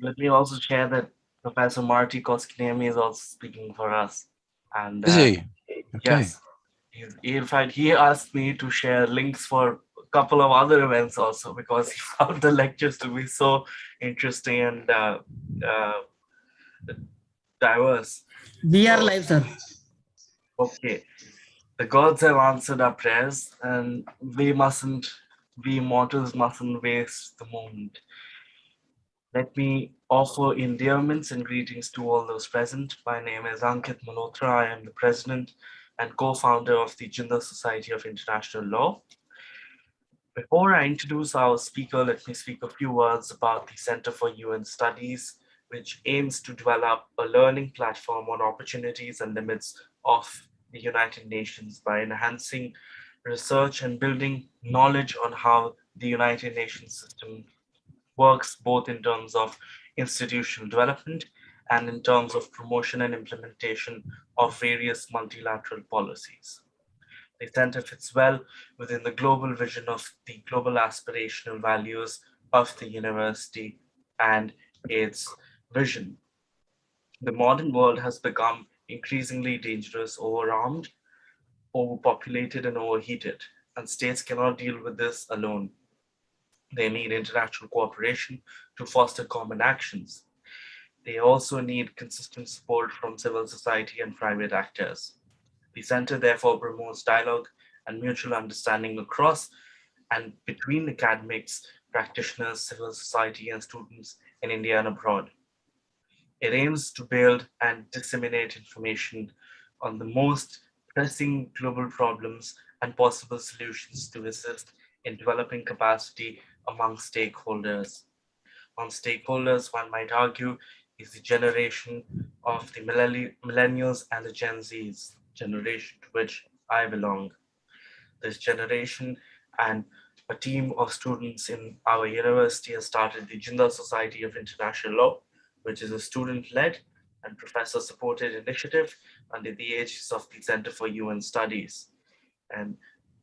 Let me also share that Professor Marty Koskiniemi is also speaking for us. And Is he? Okay. yes, in fact, he asked me to share links for a couple of other events also because he found the lectures to be so interesting and uh, diverse. We are So, live, sir. okay, the gods have answered our prayers, and we mortals mustn't waste the moment. Let me offer endearments and greetings to all those present. My name is Ankit Malhotra. I am the president and co-founder of the Jinnah Society of International Law. Before I introduce our speaker, let me speak a few words about the Center for UN Studies, which aims to develop a learning platform on opportunities and limits of the United Nations by enhancing research and building knowledge on how the United Nations system works both in terms of institutional development and in terms of promotion and implementation of various multilateral policies. The center fits well within the global vision of the global aspirational values of the university and its vision. The modern world has become increasingly dangerous, overarmed, overpopulated, and overheated, and states cannot deal with this alone. They need international cooperation to foster common actions. They also need consistent support from civil society and private actors. The center therefore promotes dialogue and mutual understanding across and between academics, practitioners, civil society, and students in India and abroad. It aims to build and disseminate information on the most pressing global problems and possible solutions to assist in developing capacity among stakeholders. On stakeholders, one might argue, is the generation of the millennials and the Gen Zs, generation to which I belong. This generation and a team of students in our university has started the Jinnah Society of International Law, which is a student-led and professor-supported initiative under the aegis of the Center for UN Studies. And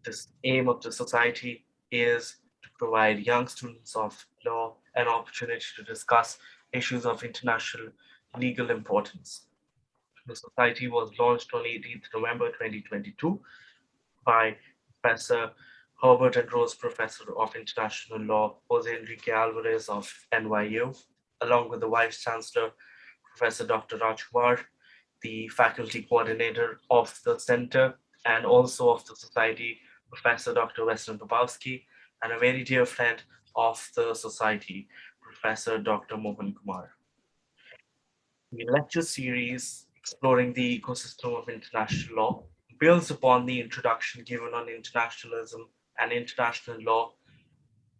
this aim of the society is to provide young students of law an opportunity to discuss issues of international legal importance. The society was launched on 18th November 2022 by Professor Herbert and Rose Professor of International Law, Jose Enrique Alvarez of NYU, along with the Vice Chancellor, Professor Dr. Rajkumar, the faculty coordinator of the center and also of the society, Professor Dr. Weston Popowski, and a very dear friend of the society, Professor Dr. Mohan Kumar. The lecture series exploring the ecosystem of international law builds upon the introduction given on internationalism and international law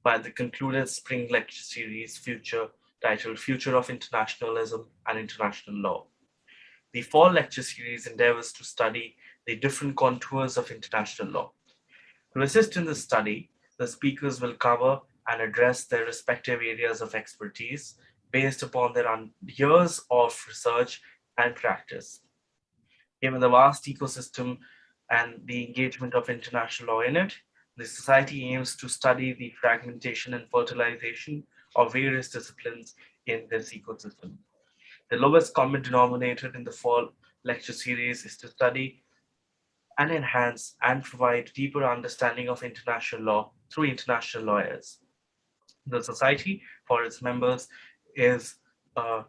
by the concluded spring lecture series future titled Future of Internationalism and International Law. The fall lecture series endeavors to study the different contours of international law. To assist in this study, the speakers will cover and address their respective areas of expertise based upon their years of research and practice. Given the vast ecosystem and the engagement of international law in it, the Society aims to study the fragmentation and fertilization of various disciplines in this ecosystem. The lowest common denominator in the fall lecture series is to study and enhance and provide deeper understanding of international law through international lawyers. The Society, for its members, is a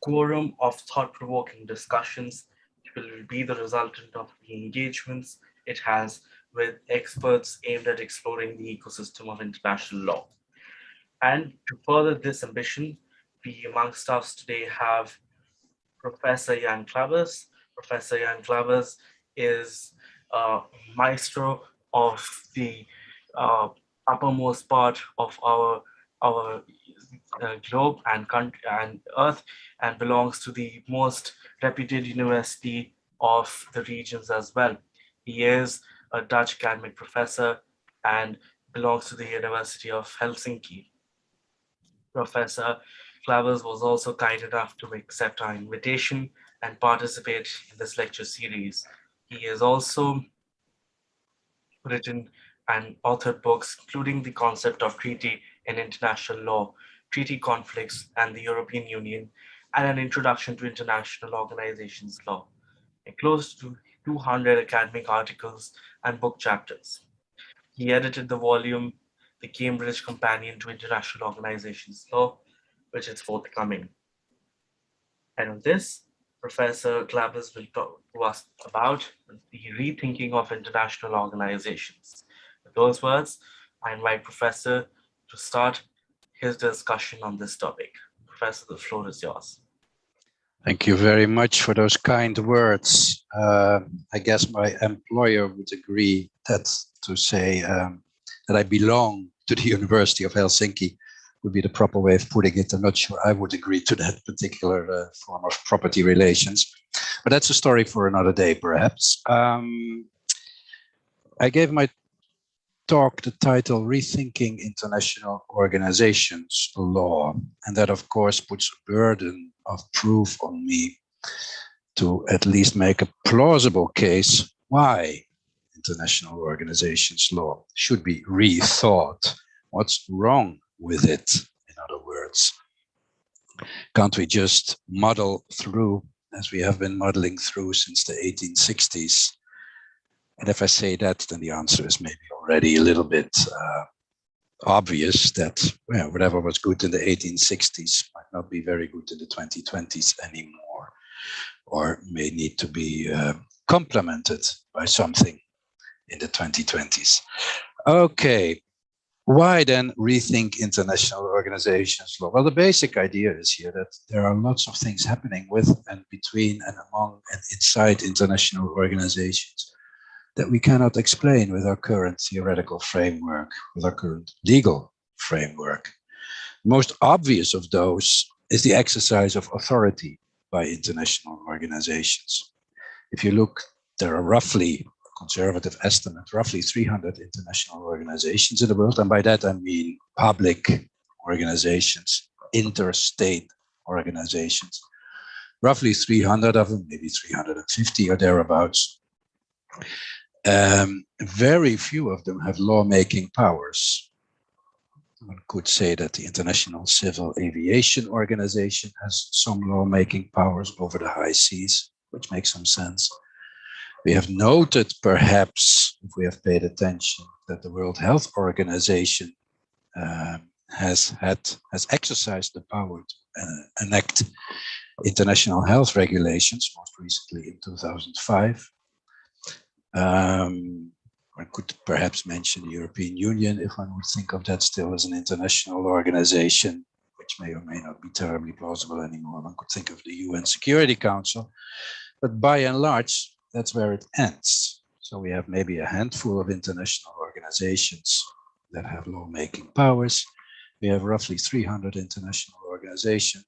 quorum of thought provoking discussions, which will be the resultant of the engagements it has with experts aimed at exploring the ecosystem of international law. And to further this ambition, we amongst us today have Professor Jan Klabbers. Professor Jan Klabbers is a maestro of the uh, uppermost part of our globe and country and earth, and belongs to the most reputed university of the regions as well. He is a Dutch academic professor and belongs to the University of Helsinki. Professor Klabbers was also kind enough to accept our invitation and participate in this lecture series. He has also written and authored books, including The Concept of Treaty in International Law, treaty conflicts, and the European Union, and an introduction to international organizations law, and close to 200 academic articles and book chapters. He edited the volume The Cambridge Companion to International Organizations Law, which is forthcoming. And on this, Professor Klabbers will talk to us about the rethinking of international organizations. With those words, I invite Professor to start his discussion on this topic. Professor, the floor is yours. Thank you very much for those kind words. I guess my employer would agree that to say that I belong to the University of Helsinki would be the proper way of putting it. I'm not sure I would agree to that particular form of property relations, but that's a story for another day, perhaps. I gave my talk the title Rethinking International Organizations Law, and that of course puts a burden of proof on me to at least make a plausible case why international organizations law should be rethought. What's wrong with it, in other words? Can't we just muddle through as we have been muddling through since the 1860s? And if I say that, then the answer is maybe already a little bit obvious that whatever was good in the 1860s might not be very good in the 2020s anymore, or may need to be complemented by something in the 2020s. Okay, why then rethink international organizations law? Well, the basic idea is here that there are lots of things happening with and between and among and inside international organizations that we cannot explain with our current theoretical framework, with our current legal framework. Most obvious of those is the exercise of authority by international organizations. If you look, there are roughly, conservative estimate, roughly 300 international organizations in the world. And by that, I mean public organizations, interstate organizations. Roughly 300 of them, maybe 350 or thereabouts. Very few of them have lawmaking powers. One could say that the International Civil Aviation Organization has some lawmaking powers over the high seas, which makes some sense. We have noted, perhaps, if we have paid attention, that the World Health Organization has exercised the power to enact international health regulations, most recently in 2005. One could perhaps mention the European Union, if one would think of that still as an international organization, which may or may not be terribly plausible anymore. One could think of the UN Security Council, but by and large, that's where it ends. So we have maybe a handful of international organizations that have lawmaking powers. We have roughly 300 international organizations.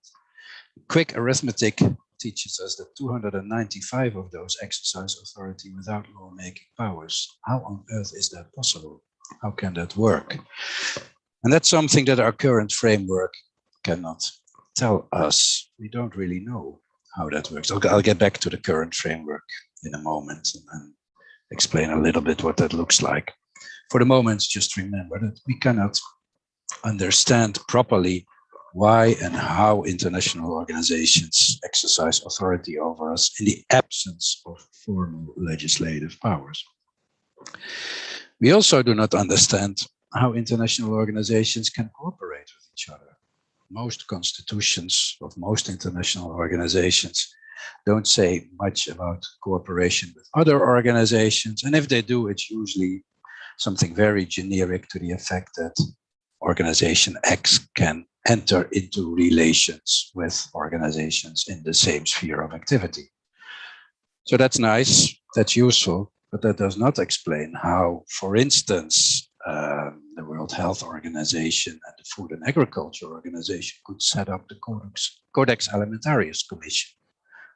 Quick arithmetic teaches us that 295 of those exercise authority without lawmaking powers. How on earth is that possible? How can that work? And that's something that our current framework cannot tell us. We don't really know how that works. I'll get back to the current framework in a moment and explain a little bit what that looks like. For the moment, just remember that we cannot understand properly why and how international organizations exercise authority over us in the absence of formal legislative powers. We also do not understand how international organizations can cooperate with each other. Most constitutions of most international organizations don't say much about cooperation with other organizations, and if they do, it's usually something very generic to the effect that organization X can enter into relations with organizations in the same sphere of activity. So that's nice, that's useful, but that does not explain how, for instance, the World Health Organization and the Food and Agriculture Organization could set up the Codex Alimentarius Commission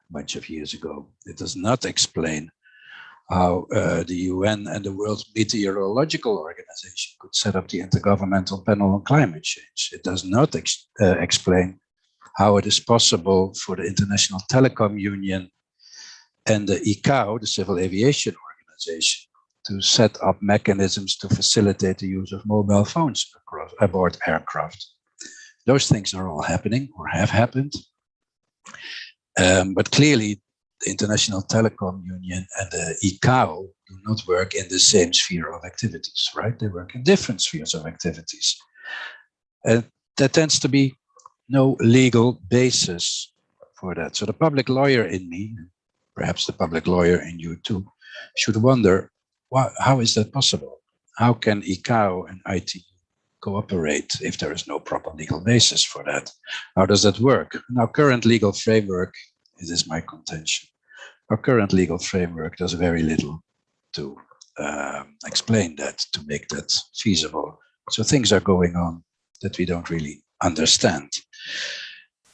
a bunch of years ago. It does not explain how the UN and the World Meteorological Organization could set up the Intergovernmental Panel on Climate Change. It does not explain how it is possible for the International Telecom Union and the ICAO, the Civil Aviation Organization, to set up mechanisms to facilitate the use of mobile phones aboard aircraft. Those things are all happening or have happened. But clearly, the International Telecom Union and the ICAO do not work in the same sphere of activities, right? They work in different spheres of activities. And there tends to be no legal basis for that. So the public lawyer in me, perhaps the public lawyer in you too, should wonder, how is that possible? How can ICAO and ITU cooperate if there is no proper legal basis for that? How does that work? Now, current legal framework, this is my contention, our current legal framework does very little to explain that, to make that feasible. So things are going on that we don't really understand.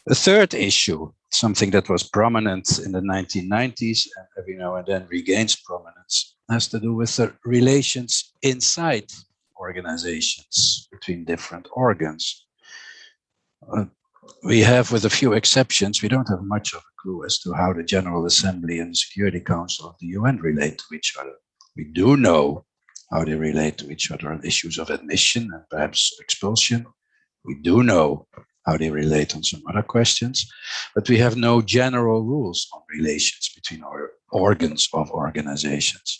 The third issue, something that was prominent in the 1990s and every now and then regains prominence, has to do with the relations inside organizations between different organs. We have, with a few exceptions, we don't have much of a clue as to how the General Assembly and the Security Council of the UN relate to each other. We do know how they relate to each other on issues of admission and perhaps expulsion. We do know how they relate on some other questions, but we have no general rules on relations between our organs of organizations.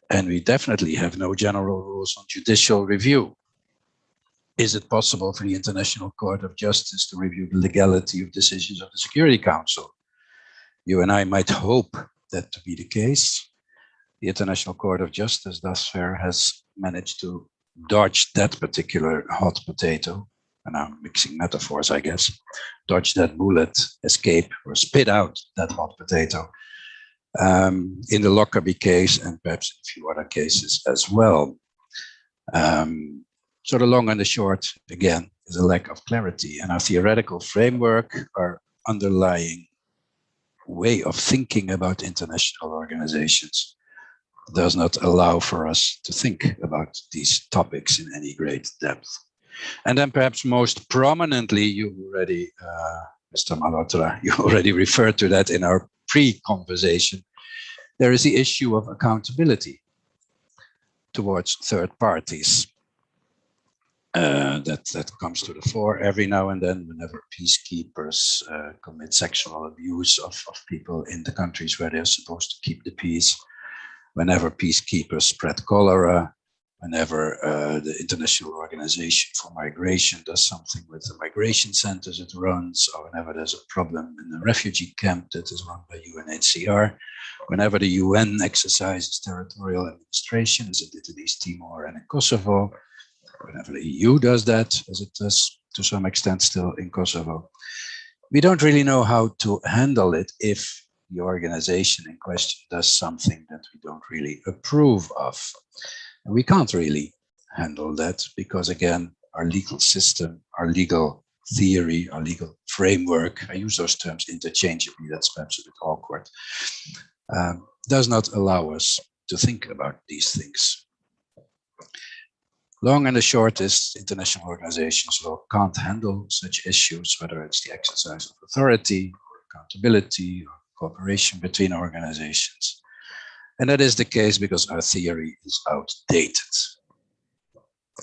And we definitely have no general rules on judicial review. Is it possible for the International Court of Justice to review the legality of decisions of the Security Council? You and I might hope that to be the case. The International Court of Justice thus far has managed to dodge that particular hot potato, and I'm mixing metaphors, I guess, dodge that bullet, escape or spit out that hot potato in the Lockerbie case and perhaps in a few other cases as well. So the long and the short, again, is a lack of clarity, and our theoretical framework, our underlying way of thinking about international organizations does not allow for us to think about these topics in any great depth. And then perhaps most prominently, you already, Mr. Malhotra, you already referred to that in our pre-conversation, there is the issue of accountability towards third parties. That comes to the fore every now and then whenever peacekeepers commit sexual abuse of people in the countries where they're supposed to keep the peace, whenever peacekeepers spread cholera, whenever the International Organization for Migration does something with the migration centers it runs, or whenever there's a problem in a refugee camp that is run by UNHCR, whenever the UN exercises territorial administration, as it did in East Timor and in Kosovo, whenever the EU does that, as it does to some extent still in Kosovo. We don't really know how to handle it if the organization in question does something that we don't really approve of. And we can't really handle that because, again, our legal system, our legal theory, our legal framework, I use those terms interchangeably, that's perhaps a bit awkward, does not allow us to think about these things. Long and the short is international organizations can't handle such issues, whether it's the exercise of authority, or accountability, or cooperation between organizations. And that is the case because our theory is outdated.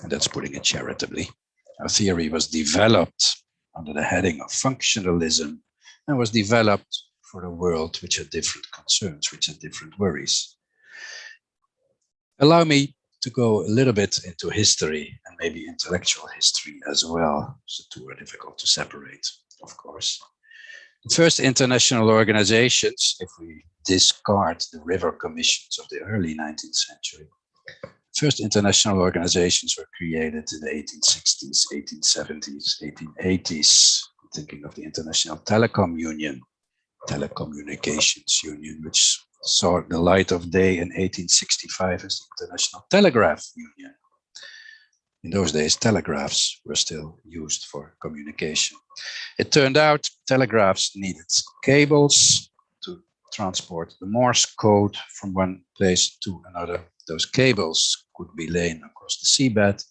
And that's putting it charitably. Our theory was developed under the heading of functionalism and was developed for a world which had different concerns, which had different worries. Allow me to go a little bit into history and maybe intellectual history as well. So the two are difficult to separate, of course. The first international organizations, if we discard the river commissions of the early 19th century, first international organizations were created in the 1860s, 1870s, 1880s. I'm thinking of the International Telecom Union, Telecommunications Union, which saw the light of day in 1865 as the International Telegraph Union. In those days, telegraphs were still used for communication. It turned out telegraphs needed cables to transport the Morse code from one place to another. Those cables could be laid across the seabed.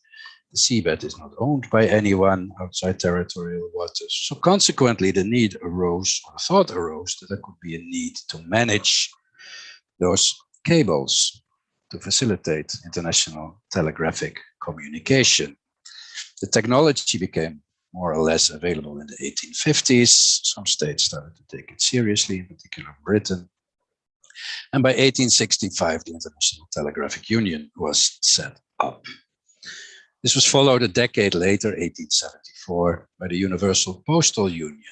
The seabed is not owned by anyone outside territorial waters. So consequently, the need arose, or the thought arose, that there could be a need to manage those cables to facilitate international telegraphic communication. The technology became more or less available in the 1850s. Some states started to take it seriously, in particular Britain. And by 1865, the International Telegraphic Union was set up. This was followed a decade later, 1874, by the Universal Postal Union.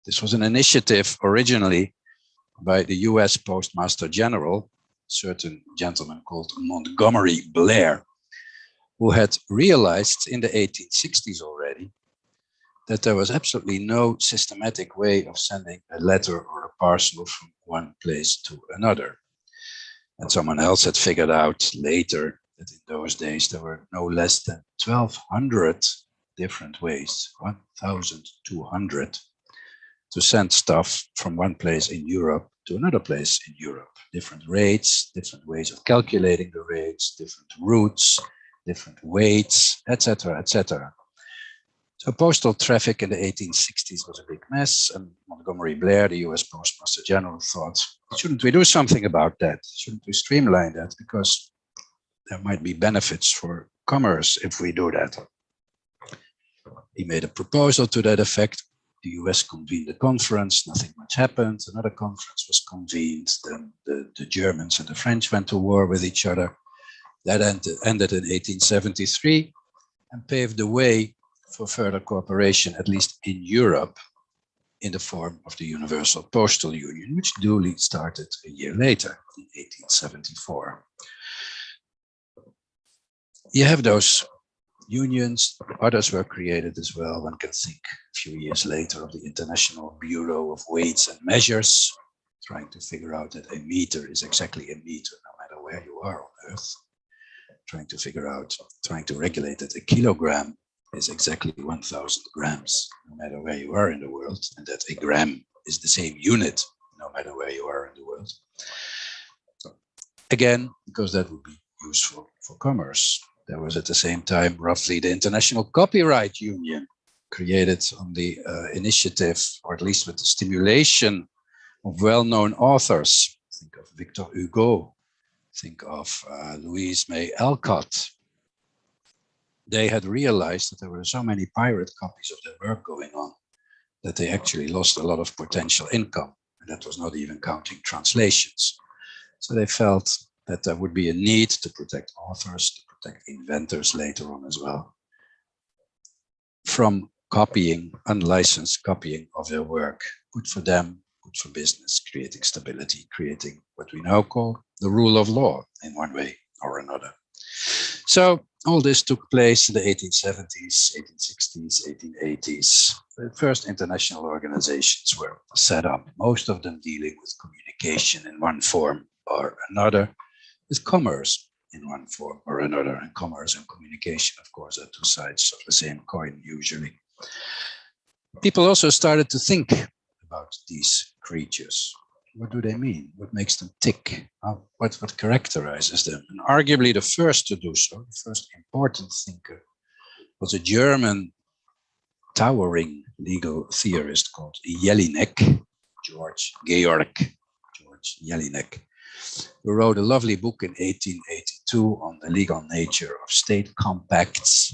This was an initiative originally by the US Postmaster General, a certain gentleman called Montgomery Blair, who had realized in the 1860s already that there was absolutely no systematic way of sending a letter or a parcel from one place to another. And someone else had figured out later that in those days there were no less than 1,200 different ways, 1,200, to send stuff from one place in Europe to another place in Europe. Different rates, different ways of calculating the rates, different routes, different weights, etc., etc. So postal traffic in the 1860s was a big mess, and Montgomery Blair, the US Postmaster General, thought, shouldn't we do something about that? Shouldn't we streamline that? Because there might be benefits for commerce if we do that. He made a proposal to that effect. The US convened a conference, nothing much happened. Another conference was convened. Then the Germans and the French went to war with each other. That ended in 1873 and paved the way for further cooperation, at least in Europe, in the form of the Universal Postal Union, which duly started a year later, in 1874. You have those unions, others were created as well. One can think a few years later of the International Bureau of Weights and Measures, trying to figure out that a meter is exactly a meter, no matter where you are on Earth. Trying to regulate that a kilogram is exactly 1,000 grams, no matter where you are in the world, and that a gram is the same unit, no matter where you are in the world. So, again, because that would be useful for commerce. There was at the same time roughly the International Copyright Union, created on the initiative, or at least with the stimulation of well-known authors. Think of Victor Hugo, think of Louise May Alcott. They had realized that there were so many pirate copies of their work going on that they actually lost a lot of potential income. And that was not even counting translations. So they felt that there would be a need to protect authors, to protect inventors later on as well, from copying, unlicensed copying of their work. Good for them, good for business, creating stability, creating what we now call the rule of law in one way or another. So all this took place in the 1870s, 1860s, 1880s. The first international organizations were set up, most of them dealing with communication in one form or another, with commerce in one form or another. And commerce and communication, of course, are two sides of the same coin usually. People also started to think about these creatures. What do they mean? What makes them tick? What characterizes them? And arguably the first to do so, the first important thinker, was a German towering legal theorist called Jelinek, George Jelinek, who wrote a lovely book in 1882 on the legal nature of state compacts.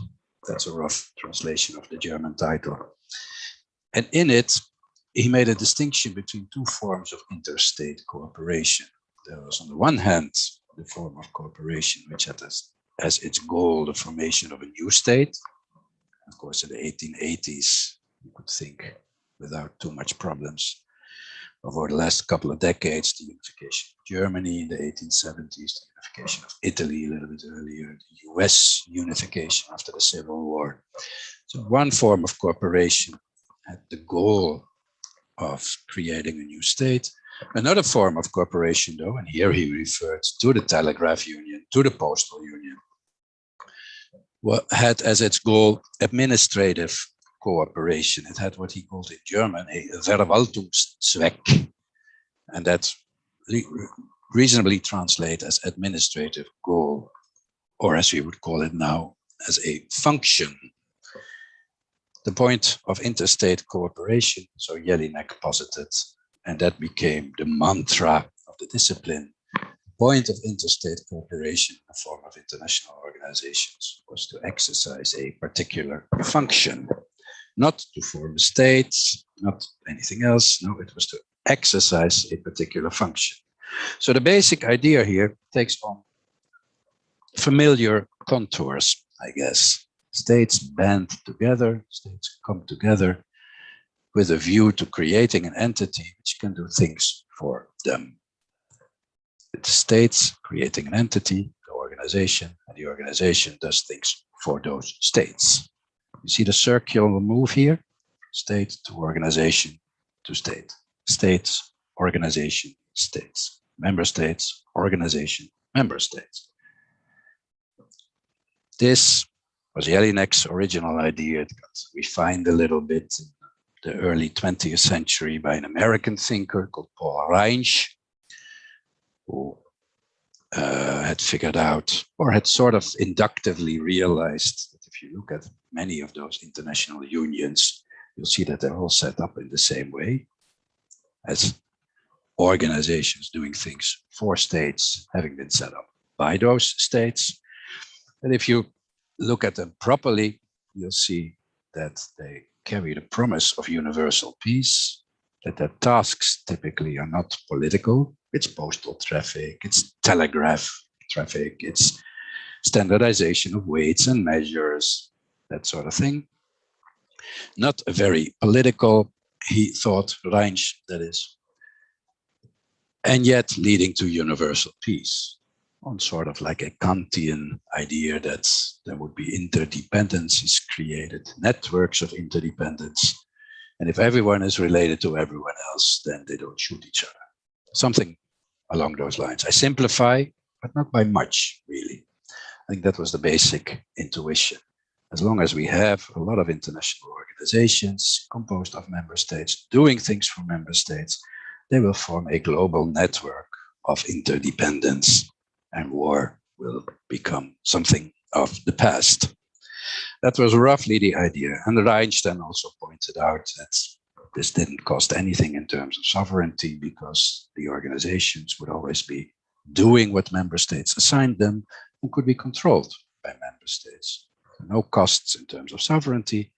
That's a rough translation of the German title. And in it, he made a distinction between two forms of interstate cooperation. There was, on the one hand, the form of cooperation which had as its goal the formation of a new state. Of course, in the 1880s, you could think without too much problems. Over the last couple of decades, the unification of Germany in the 1870s, the unification of Italy a little bit earlier, the US unification after the Civil War. So one form of cooperation had the goal of creating a new state. Another form of cooperation, though, and here he referred to the Telegraph Union, to the Postal Union, had as its goal administrative cooperation. It had what he called in German a Verwaltungszweck, and that reasonably translates as administrative goal, or as we would call it now, as a function. The point of interstate cooperation, so Jelinek posited, and that became the mantra of the discipline. The point of interstate cooperation in the form of international organizations was to exercise a particular function. not to form a state, not anything else. No, it was to exercise a particular function. So the basic idea here takes on familiar contours, I guess. States band together, states come together with a view to creating an entity which can do things for them. It's states creating an entity, the organization, and the organization does things for those states. You see the circular move here? State to organization to state. States, organization, states. Member states, organization, member states. This was Jelinek's original idea. It got refined a little bit in the early 20th century by an American thinker called Paul Reinhart, who had figured out, or had sort of inductively realized, that if you look at many of those international unions, you'll see that they're all set up in the same way, as organizations doing things for states having been set up by those states. And if you look at them properly, you'll see that they carry the promise of universal peace, that their tasks typically are not political. It's postal traffic, it's telegraph traffic, it's standardization of weights and measures, that sort of thing. Not a very political, he thought, Reich, that is, and yet leading to universal peace, on sort of like a Kantian idea that there would be interdependencies created, networks of interdependence. And if everyone is related to everyone else, then they don't shoot each other. Something along those lines. I simplify, but not by much, really. I think that was the basic intuition. As long as we have a lot of international organizations composed of member states doing things for member states, they will form a global network of interdependence, and war will become something of the past. That was roughly the idea. And Reinstein also pointed out that this didn't cost anything in terms of sovereignty, because the organizations would always be doing what member states assigned them and could be controlled by member states. No costs in terms of sovereignty.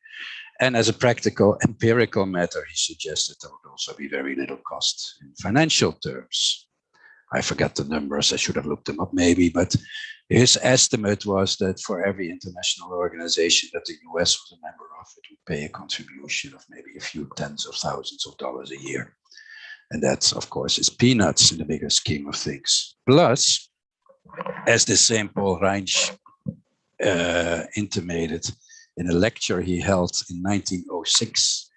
And as a practical, empirical matter, he suggested there would also be very little cost in financial terms. I forget the numbers, I should have looked them up maybe, but his estimate was that for every international organization that the US was a member of, it would pay a contribution of maybe a few tens of thousands of dollars a year. And that, of course, is peanuts in the bigger scheme of things. Plus, as the same Paul Reinsch intimated in a lecture he held in 1906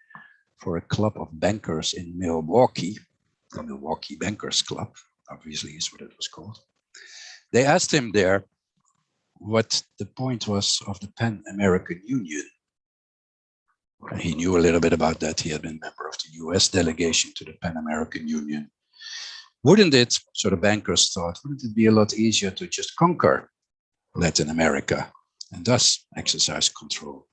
for a club of bankers in Milwaukee, the Milwaukee Bankers Club, obviously is what it was called. They asked him there what the point was of the Pan-American Union. He knew a little bit about that. He had been a member of the US delegation to the Pan-American Union. Wouldn't it, so the bankers thought, wouldn't it be a lot easier to just conquer Latin America and thus exercise control?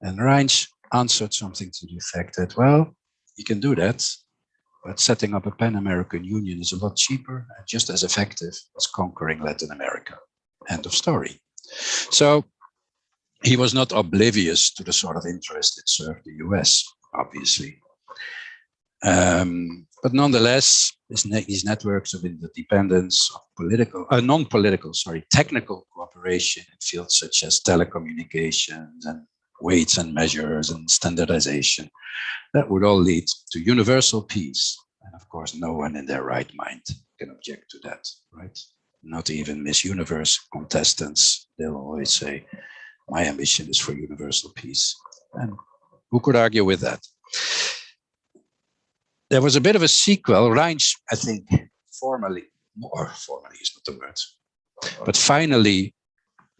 And Reinsch answered something to the effect that, well, you can do that, but setting up a Pan-American Union is a lot cheaper and just as effective as conquering Latin America. End of story. So he was not oblivious to the sort of interest it served the US, obviously. But nonetheless, these networks of interdependence, of political, non-political, technical cooperation in fields such as telecommunications and weights and measures and standardization, that would all lead to universal peace. And of course, no one in their right mind can object to that, right? Not even Miss Universe contestants. They'll always say, my ambition is for universal peace. And who could argue with that? There was a bit of a sequel. Reinsch, I think, formally is not the word, but finally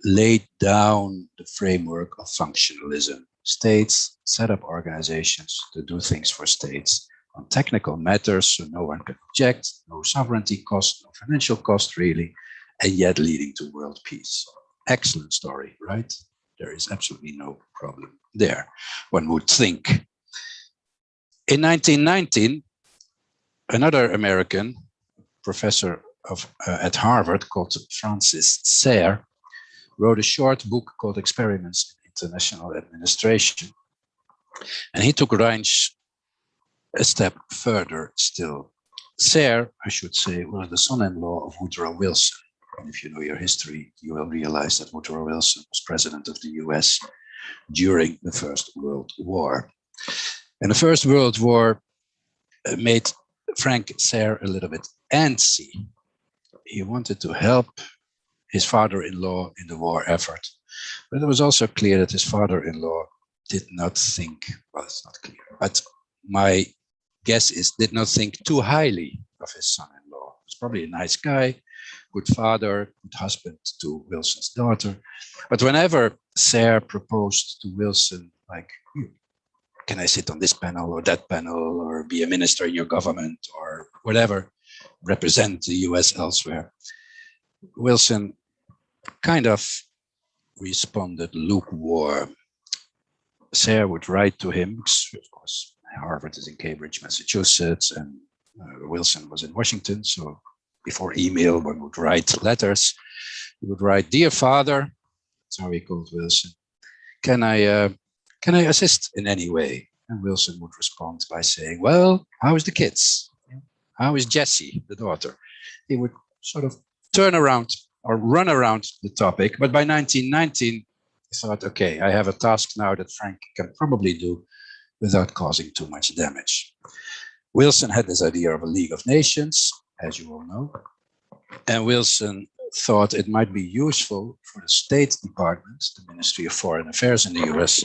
laid down the framework of functionalism. States set up organizations to do things for states on technical matters, so no one can object, no sovereignty cost, no financial cost really, and yet leading to world peace. Excellent story, right? There is absolutely no problem there, one would think. In 1919, another American professor at Harvard called Francis Sayre wrote a short book called Experiments in International Administration. And he took Reinsch a step further still. Sayre, I should say, was the son-in-law of Woodrow Wilson. And if you know your history, you will realize that Woodrow Wilson was president of the US during the First World War. And the First World War made Frank Sayre a little bit antsy. He wanted to help his father-in-law in the war effort. But it was also clear that his father-in-law did not think, well, it's not clear, but my guess is did not think too highly of his son-in-law. He's probably a nice guy, good father, good husband to Wilson's daughter. But whenever Sayre proposed to Wilson, like, can I sit on this panel or that panel or be a minister in your government or whatever, represent the US elsewhere, Wilson kind of responded lukewarm. Sayre would write to him, because of course Harvard is in Cambridge, Massachusetts, and Wilson was in Washington. So before email, one would write letters. He would write, "Dear father," that's how he called Wilson, can I assist in any way? And Wilson would respond by saying, "Well, how is the kids? How is Jessie, the daughter?" He would sort of turn around or run around the topic. But by 1919, he thought, okay, I have a task now that Frank can probably do without causing too much damage. Wilson had this idea of a League of Nations, as you all know, and Wilson thought it might be useful for the State Department, the Ministry of Foreign Affairs in the US,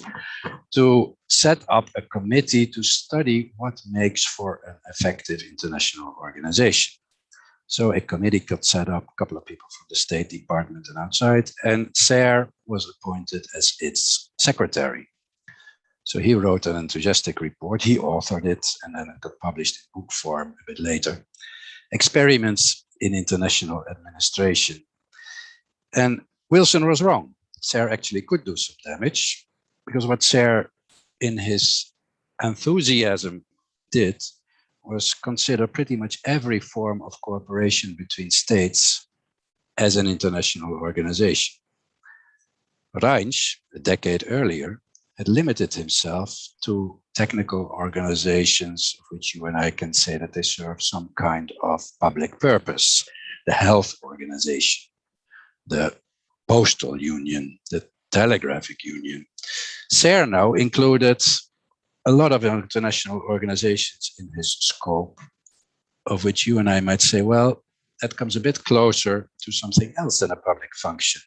to set up a committee to study what makes for an effective international organization. So a committee got set up, a couple of people from the State Department and outside, and Sayre was appointed as its secretary. So he wrote an enthusiastic report, he authored it, and then it got published in book form a bit later. Experiments in International Administration. And Wilson was wrong. Sayre actually could do some damage, because what Sayre, in his enthusiasm, did was consider pretty much every form of cooperation between states as an international organization. Reinsch, a decade earlier, had limited himself to technical organizations of which you and I can say that they serve some kind of public purpose. The health organization, the postal union, the telegraphic union. Sayre now included a lot of international organizations in his scope, of which you and I might say, well, that comes a bit closer to something else than a public function.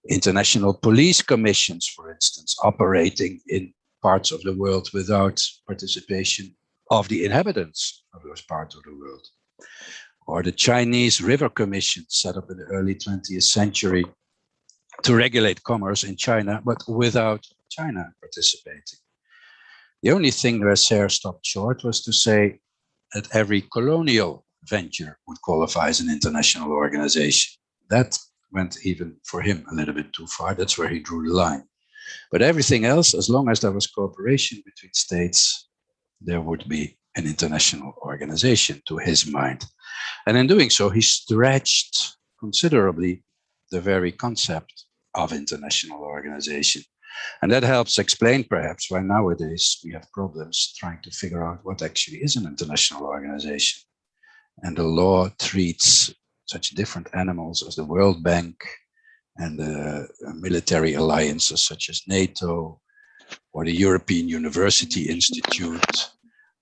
International police commissions, for instance, operating in parts of the world without participation of the inhabitants of those parts of the world. Or the Chinese River Commission, set up in the early 20th century to regulate commerce in China, but without China participating. The only thing where Sayre stopped short was to say that every colonial venture would qualify as an international organization. That went even for him a little bit too far. That's where he drew the line. But everything else, as long as there was cooperation between states, there would be an international organization to his mind. And in doing so, he stretched considerably the very concept of international organization. And that helps explain perhaps why nowadays we have problems trying to figure out what actually is an international organization. And the law treats such different animals as the World Bank and the military alliances such as NATO or the European University Institute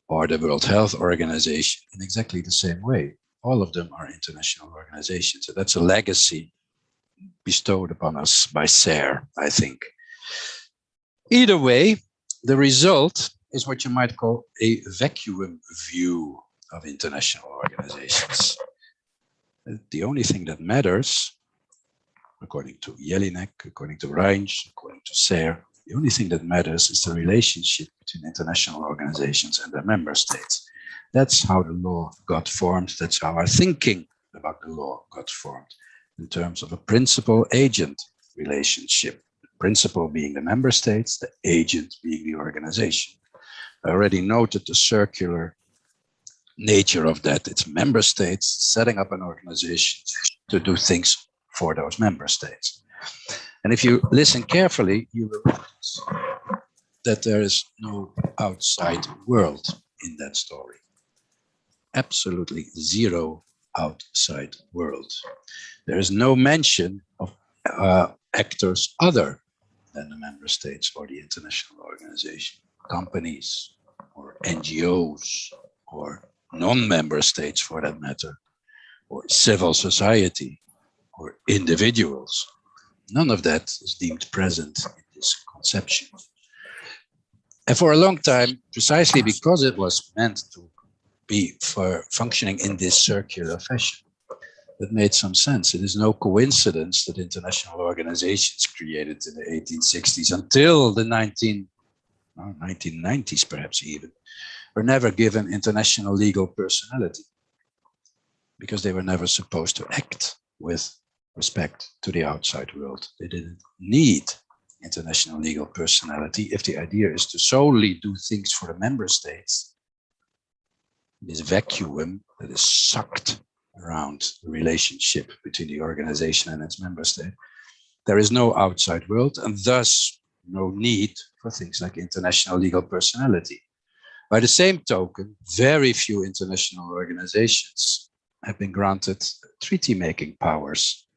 or the World Health Organization in exactly the same way. All of them are international organizations. So that's a legacy bestowed upon us by Sayre, I think. Either way, the result is what you might call a vacuum view of international organizations. The only thing that matters, according to Jelinek, according to Reinsch, according to Sayre, the only thing that matters is the relationship between international organizations and their member states. That's how the law got formed. That's how our thinking about the law got formed in terms of a principal-agent relationship. The principal being the member states, the agent being the organization. I already noted the circular nature of that. It's member states setting up an organization to do things for those member states. And if you listen carefully, you will notice that there is no outside world in that story. Absolutely zero outside world. There is no mention of actors other than the member states or the international organization, companies or NGOs or non-member states for that matter, or civil society or individuals. None of that is deemed present in this conception. And for a long time, precisely because it was meant to be for functioning in this circular fashion, that made some sense. It is no coincidence that international organizations created in the 1860s until the 1990s, perhaps even, were never given international legal personality because they were never supposed to act with respect to the outside world. They didn't need international legal personality if the idea is to solely do things for the member states. This vacuum that is sucked around the relationship between the organization and its member state. There is no outside world and thus no need for things like international legal personality. By the same token, very few international organizations have been granted treaty-making powers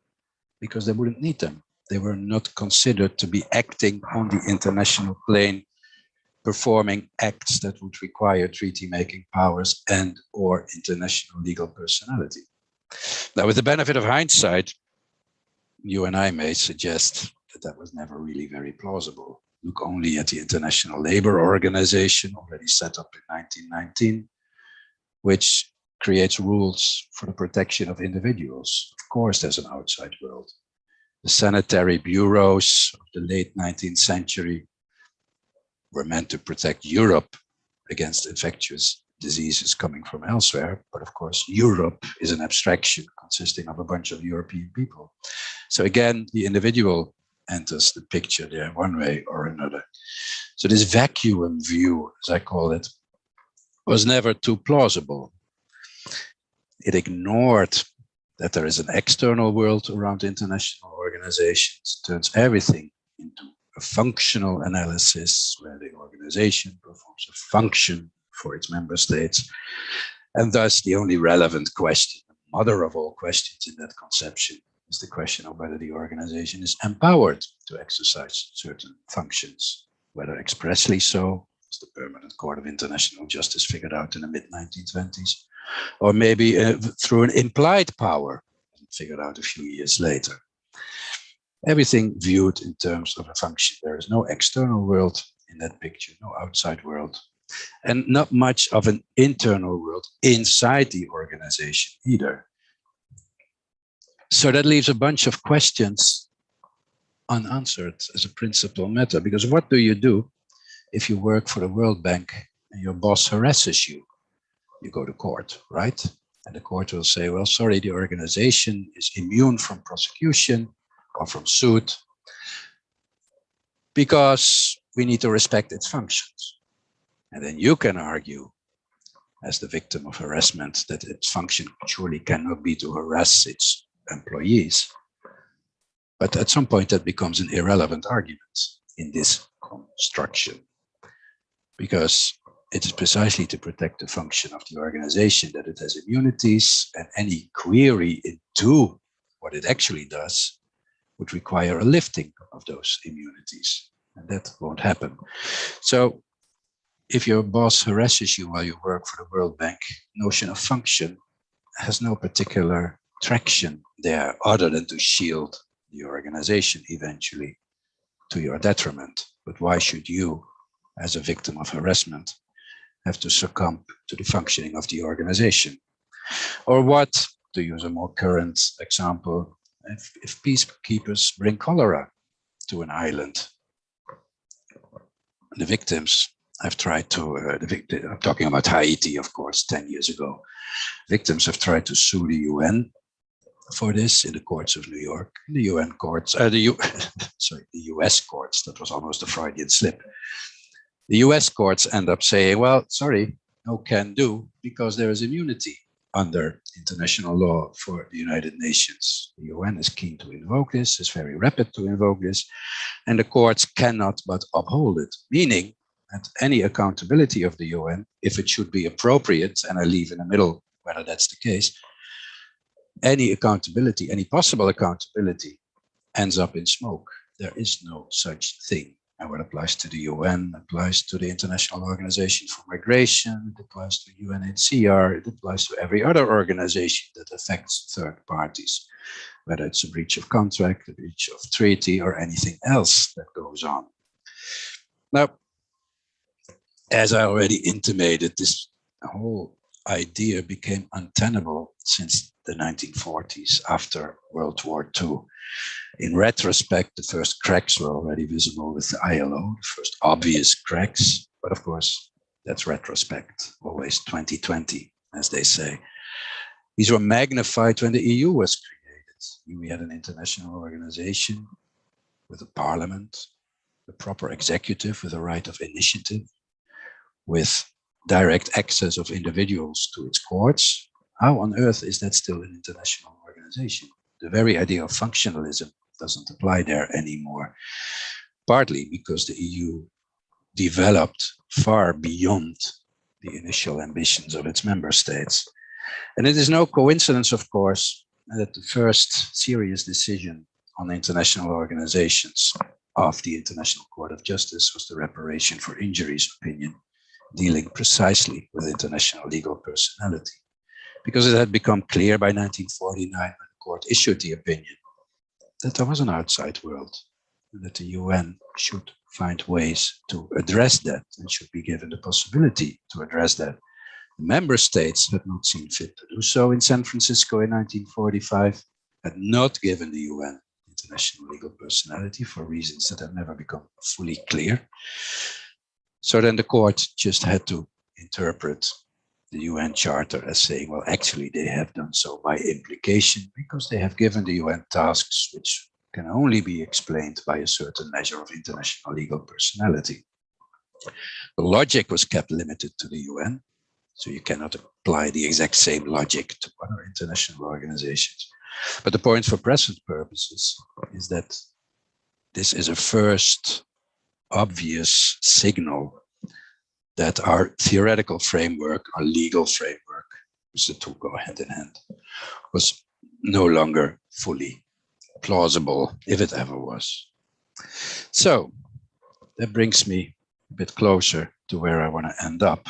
because they wouldn't need them. They were not considered to be acting on the international plane, performing acts that would require treaty-making powers and or international legal personality. Now, with the benefit of hindsight, you and I may suggest that that was never really very plausible. Look only at the International Labour Organization, already set up in 1919, which creates rules for the protection of individuals. Of course, there's an outside world. The sanitary bureaus of the late 19th century were meant to protect Europe against infectious diseases coming from elsewhere. But of course, Europe is an abstraction consisting of a bunch of European people. So again, the individual enters the picture there one way or another. So this vacuum view, as I call it, was never too plausible. It ignored that there is an external world around international organizations, turns everything into a functional analysis where the organization performs a function for its member states. And thus the only relevant question, the mother of all questions in that conception, is the question of whether the organization is empowered to exercise certain functions, whether expressly so, as the Permanent Court of International Justice figured out in the mid-1920s, or maybe through an implied power, figured out a few years later. Everything viewed in terms of a function. There is no external world in that picture, no outside world, and not much of an internal world inside the organization either. So that leaves a bunch of questions unanswered as a principal matter, because what do you do if you work for the World Bank and your boss harasses you? You go to court, right? And the court will say, well, sorry, the organization is immune from prosecution or from suit because we need to respect its functions. And then you can argue as the victim of harassment that its function surely cannot be to harass its employees. But at some point that becomes an irrelevant argument in this construction, because it is precisely to protect the function of the organization that it has immunities, and any query into what it actually does would require a lifting of those immunities, and that won't happen. So if your boss harasses you while you work for the World Bank, notion of function has no particular traction there other than to shield the organization eventually to your detriment. But why should you, as a victim of harassment, have to succumb to the functioning of the organization? Or what, to use a more current example, if peacekeepers bring cholera to an island? The victims have tried to, I'm talking about Haiti, of course, 10 years ago. Victims have tried to sue the UN for this in the courts of New York, the UN courts, the US courts. That was almost a Freudian slip. The US courts end up saying, well, sorry, no can do, because there is immunity. under international law for the United Nations. The UN is keen to invoke this, is very rapid to invoke this, and the courts cannot but uphold it, meaning that any accountability of the UN, if it should be appropriate, and I leave in the middle whether that's the case, any accountability, any possible accountability ends up in smoke. There is no such thing. And what applies to the UN applies to the International Organization for Migration, it applies to UNHCR, it applies to every other organization that affects third parties, whether it's a breach of contract, a breach of treaty, or anything else that goes on. Now, as I already intimated, this whole idea became untenable since the 1940s after World War II. In retrospect, the first cracks were already visible with the ILO, the first obvious cracks, but of course, that's retrospect, always 2020, as they say. These were magnified when the EU was created. We had an international organization with a parliament, a proper executive with a right of initiative, with direct access of individuals to its courts. How on earth is that still an international organization? The very idea of functionalism doesn't apply there anymore, partly because the EU developed far beyond the initial ambitions of its member states. And it is no coincidence, of course, that the first serious decision on international organizations of the International Court of Justice was the reparation for injuries opinion, dealing precisely with international legal personality, because it had become clear by 1949 when the court issued the opinion that there was an outside world and that the UN should find ways to address that and should be given the possibility to address that. The member states had not seen fit to do so in San Francisco in 1945, had not given the UN international legal personality for reasons that have never become fully clear. So then the court just had to interpret the UN Charter as saying, well, actually, they have done so by implication because they have given the UN tasks which can only be explained by a certain measure of international legal personality. The logic was kept limited to the UN, so you cannot apply the exact same logic to other international organizations. But the point for present purposes is that this is a first obvious signal that our theoretical framework, our legal framework, because the two go hand in hand, was no longer fully plausible, if it ever was. So that brings me a bit closer to where I want to end up.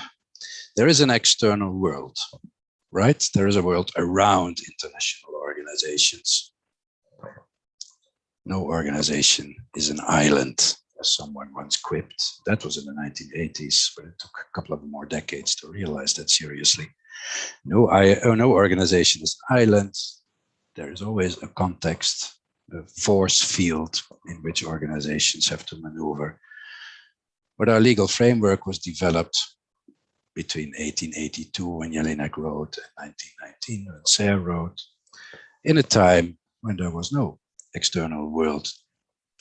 There is an external world, right? There is a world around international organizations. No organization is an island, as someone once quipped. That was in the 1980s, but it took a couple of more decades to realize that seriously. No organization is an island. There is always a context, a force field in which organizations have to maneuver. But our legal framework was developed between 1882, when Jelinek wrote, and 1919, when Sayre wrote, in a time when there was no external world,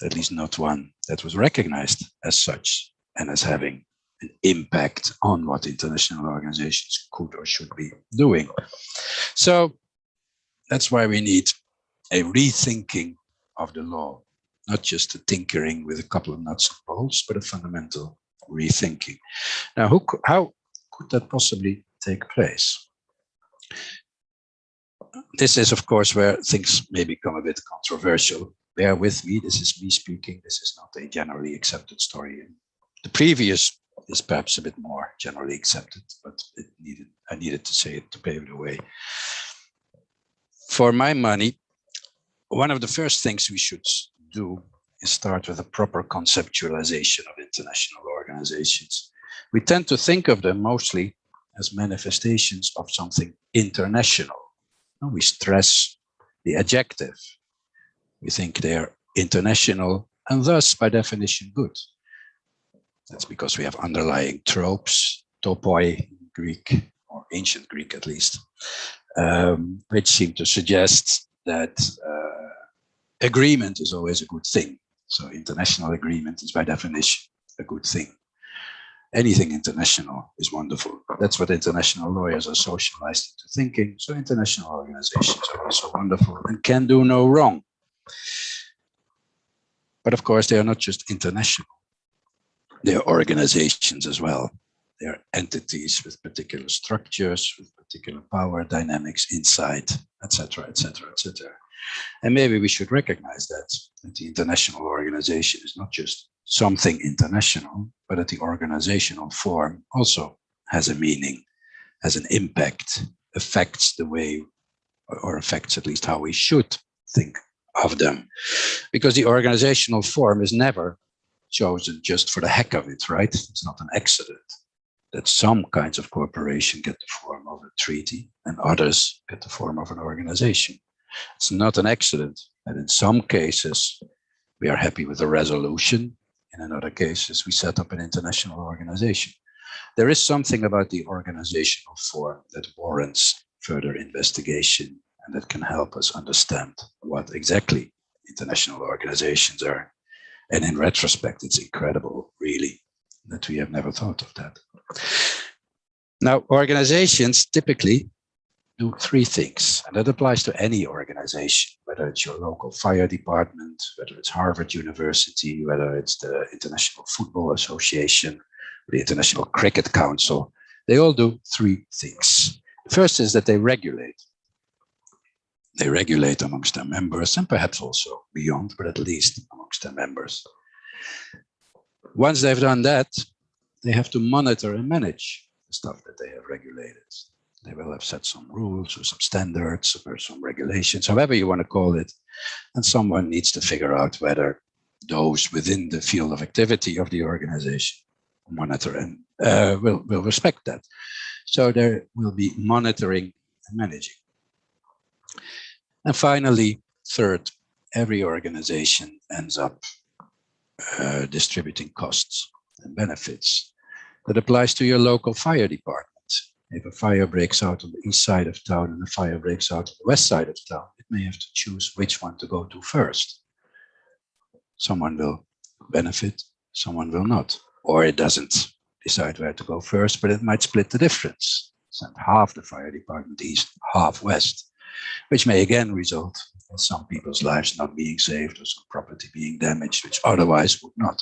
at least not one that was recognized as such and as having an impact on what international organizations could or should be doing. So that's why we need a rethinking of the law, not just a tinkering with a couple of nuts and bolts, but a fundamental rethinking. Now, how could that possibly take place? This is, of course, where things may become a bit controversial. Bear with me, this is me speaking. This is not a generally accepted story. The previous is perhaps a bit more generally accepted, but I needed to say it to pave the way. For my money, one of the first things we should do is start with a proper conceptualization of international organizations. We tend to think of them mostly as manifestations of something international. We stress the adjective. We think they're international and thus, by definition, good. That's because we have underlying tropes, topoi in Greek, or ancient Greek at least, which seem to suggest that agreement is always a good thing. So international agreement is by definition a good thing. Anything international is wonderful. That's what international lawyers are socialized into thinking. So international organizations are also wonderful and can do no wrong. But of course, they are not just international. They are organizations as well. They are entities with particular structures, with particular power dynamics inside, etc., etc., etc. And maybe we should recognize that the international organization is not just something international, but that the organizational form also has a meaning, has an impact, affects the way, or affects at least how we should think of them. Because the organizational form is never chosen just for the heck of it, right? It's not an accident that some kinds of cooperation get the form of a treaty and others get the form of an organization. It's not an accident that in some cases we are happy with a resolution, and in other cases we set up an international organization. There is something about the organizational form that warrants further investigation and that can help us understand what exactly international organizations are. And in retrospect, it's incredible, really, that we have never thought of that. Now, organizations typically do three things, and that applies to any organization, whether it's your local fire department, whether it's Harvard University, whether it's the International Football Association, or the International Cricket Council. They all do three things. The first is that they regulate. They regulate amongst their members and perhaps also beyond, but at least amongst their members. Once they've done that, they have to monitor and manage the stuff that they have regulated. They will have set some rules or some standards or some regulations, however you want to call it. And someone needs to figure out whether those within the field of activity of the organization monitor and will respect that. So there will be monitoring and managing. And finally, third, every organization ends up distributing costs and benefits. That applies to your local fire department. If a fire breaks out on the east side of town and a fire breaks out on the west side of town, it may have to choose which one to go to first. Someone will benefit, someone will not. Or it doesn't decide where to go first, but it might split the difference. Send half the fire department east, half west, which may again result in some people's lives not being saved or some property being damaged, which otherwise would not.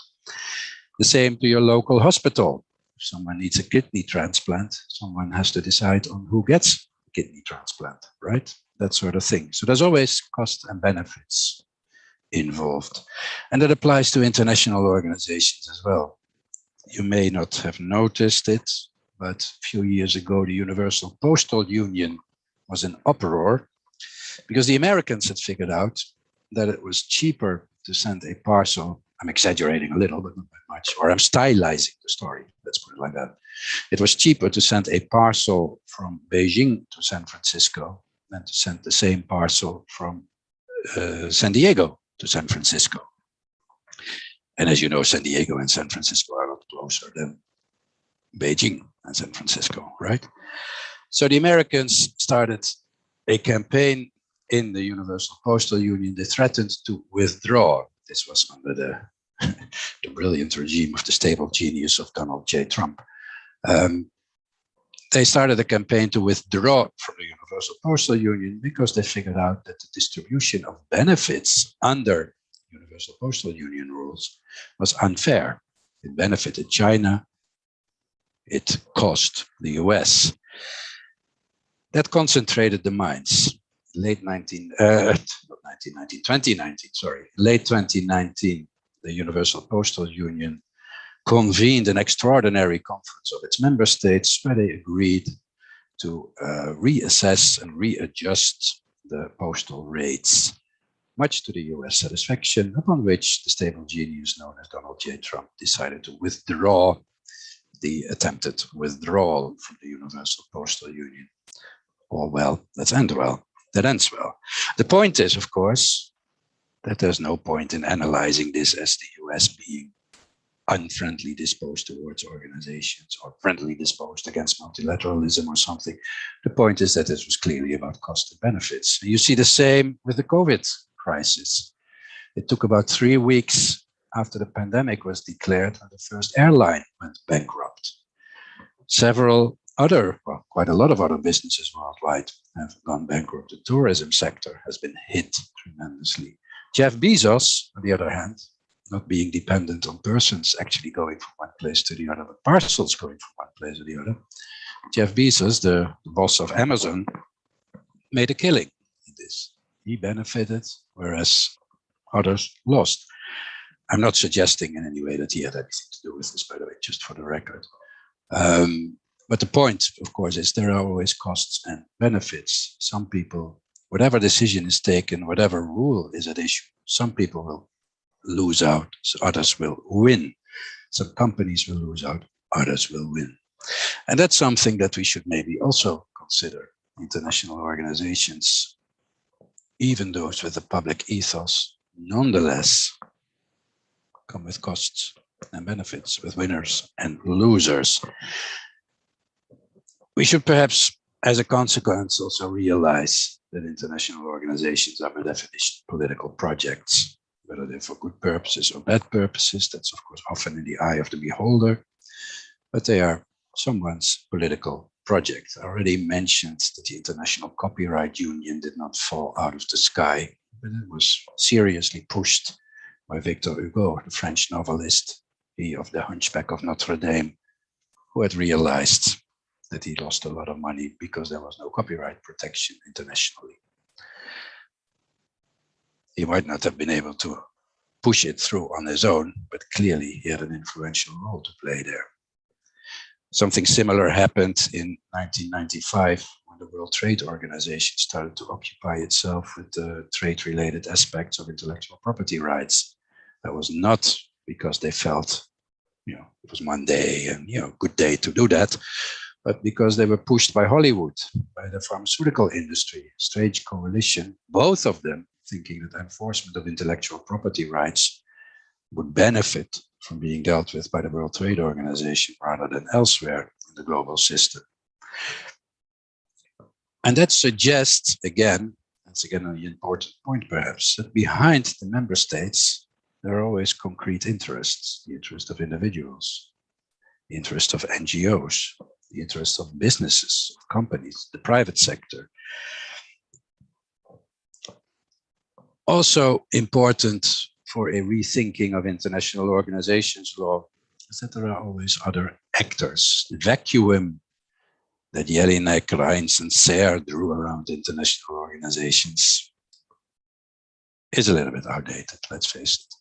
The same to your local hospital. If someone needs a kidney transplant, someone has to decide on who gets a kidney transplant, right? That sort of thing. So there's always cost and benefits involved. And that applies to international organizations as well. You may not have noticed it, but a few years ago, the Universal Postal Union was in uproar because the Americans had figured out that it was cheaper to send a parcel. I'm exaggerating a little, but not that much, or I'm stylizing the story. Let's put it like that. It was cheaper to send a parcel from Beijing to San Francisco than to send the same parcel from San Diego to San Francisco. And as you know, San Diego and San Francisco are a lot closer than Beijing and San Francisco, right? So the Americans started a campaign in the Universal Postal Union. They threatened to withdraw. This was under the brilliant regime of the stable genius of Donald J. Trump. They started a campaign to withdraw from the Universal Postal Union because they figured out that the distribution of benefits under Universal Postal Union rules was unfair. It benefited China. It cost the US. That concentrated the minds. Late 2019, the Universal Postal Union convened an extraordinary conference of its member states where they agreed to reassess and readjust the postal rates, much to the US satisfaction, upon which the stable genius known as Donald J. Trump decided to withdraw the attempted withdrawal from the Universal Postal Union. All well, that ends well. The point is, of course, that there's no point in analyzing this as the US being unfriendly disposed towards organizations or friendly disposed against multilateralism or something. The point is that this was clearly about cost and benefits. You see the same with the COVID crisis. It took about 3 weeks after the pandemic was declared, the first airline went bankrupt. Several other, well, quite a lot of other businesses worldwide have gone bankrupt. The tourism sector has been hit tremendously. Jeff Bezos, on the other hand, not being dependent on persons actually going from one place to the other, but parcels going from one place to the other. Jeff Bezos, the boss of Amazon, made a killing in this. He benefited, whereas others lost. I'm not suggesting in any way that he had anything to do with this, by the way, just for the record. But the point, of course, is there are always costs and benefits. Some people, whatever decision is taken, whatever rule is at issue, some people will lose out, so others will win. Some companies will lose out, others will win. And that's something that we should maybe also consider. International organizations, even those with a public ethos, nonetheless come with costs and benefits, with winners and losers. We should perhaps, as a consequence, also realize that international organizations are by definition political projects, whether they're for good purposes or bad purposes. That's, of course, often in the eye of the beholder, but they are someone's political project. I already mentioned that the International Copyright Union did not fall out of the sky, but it was seriously pushed by Victor Hugo, the French novelist, he of The Hunchback of Notre Dame, who had realized that he lost a lot of money because there was no copyright protection internationally. He might not have been able to push it through on his own, but clearly he had an influential role to play there. Something similar happened in 1995 when the World Trade Organization started to occupy itself with the trade-related aspects of intellectual property rights. That was not because they felt, it was Monday and, good day to do that, but because they were pushed by Hollywood, by the pharmaceutical industry, strange coalition, both of them thinking that enforcement of intellectual property rights would benefit from being dealt with by the World Trade Organization rather than elsewhere in the global system. And that suggests, that's again an important point perhaps, that behind the member states, there are always concrete interests, the interest of individuals, the interest of NGOs, the interest of businesses, of companies, the private sector. Also important for a rethinking of international organizations law is that there are always other actors. The vacuum that Jelinek, Reinhart, and Sayre drew around international organizations is a little bit outdated, let's face it.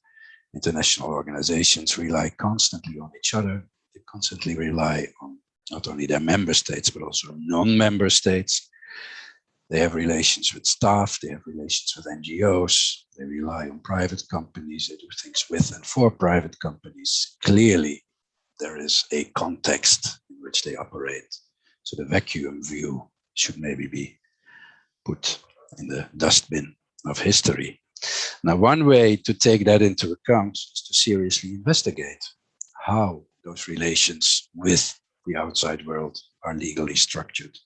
International organizations rely constantly on each other. They constantly rely on not only their member states, but also non-member states. They have relations with staff, they have relations with NGOs, they rely on private companies, they do things with and for private companies. Clearly, there is a context in which they operate. So the vacuum view should maybe be put in the dustbin of history. Now, one way to take that into account is to seriously investigate how those relations with the outside world are legally structured,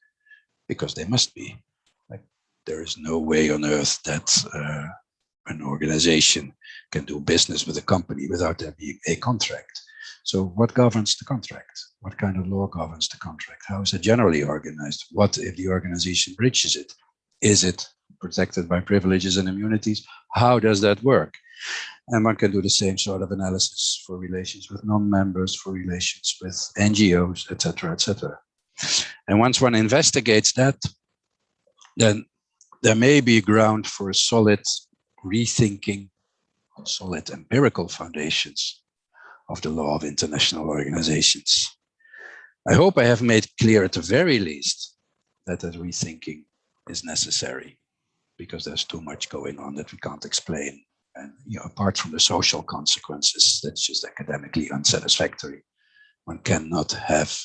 because they must be. Like, there is no way on earth that an organization can do business with a company without there being a contract. So what governs the contract? What kind of law governs the contract? How is it generally organized? What if the organization breaches it? Is it protected by privileges and immunities? How does that work? And one can do the same sort of analysis for relations with non-members, for relations with NGOs, etc., etc. And once one investigates that, then there may be ground for a solid rethinking, solid empirical foundations of the law of international organizations. I hope I have made clear at the very least that that rethinking is necessary, because there's too much going on that we can't explain. And apart from the social consequences, that's just academically unsatisfactory. One cannot have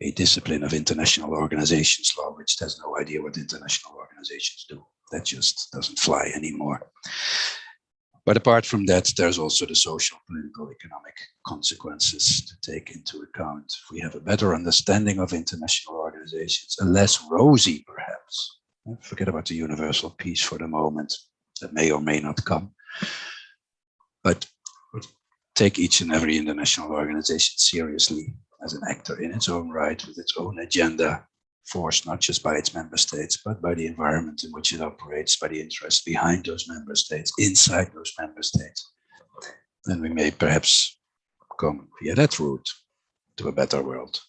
a discipline of international organizations law which has no idea what international organizations do. That just doesn't fly anymore. But apart from that, there's also the social, political, economic consequences to take into account. If we have a better understanding of international organizations, a less rosy perhaps, forget about the universal peace for the moment, that may or may not come. But take each and every international organization seriously as an actor in its own right, with its own agenda, forced not just by its member states, but by the environment in which it operates, by the interests behind those member states, inside those member states. Then we may perhaps come via that route to a better world.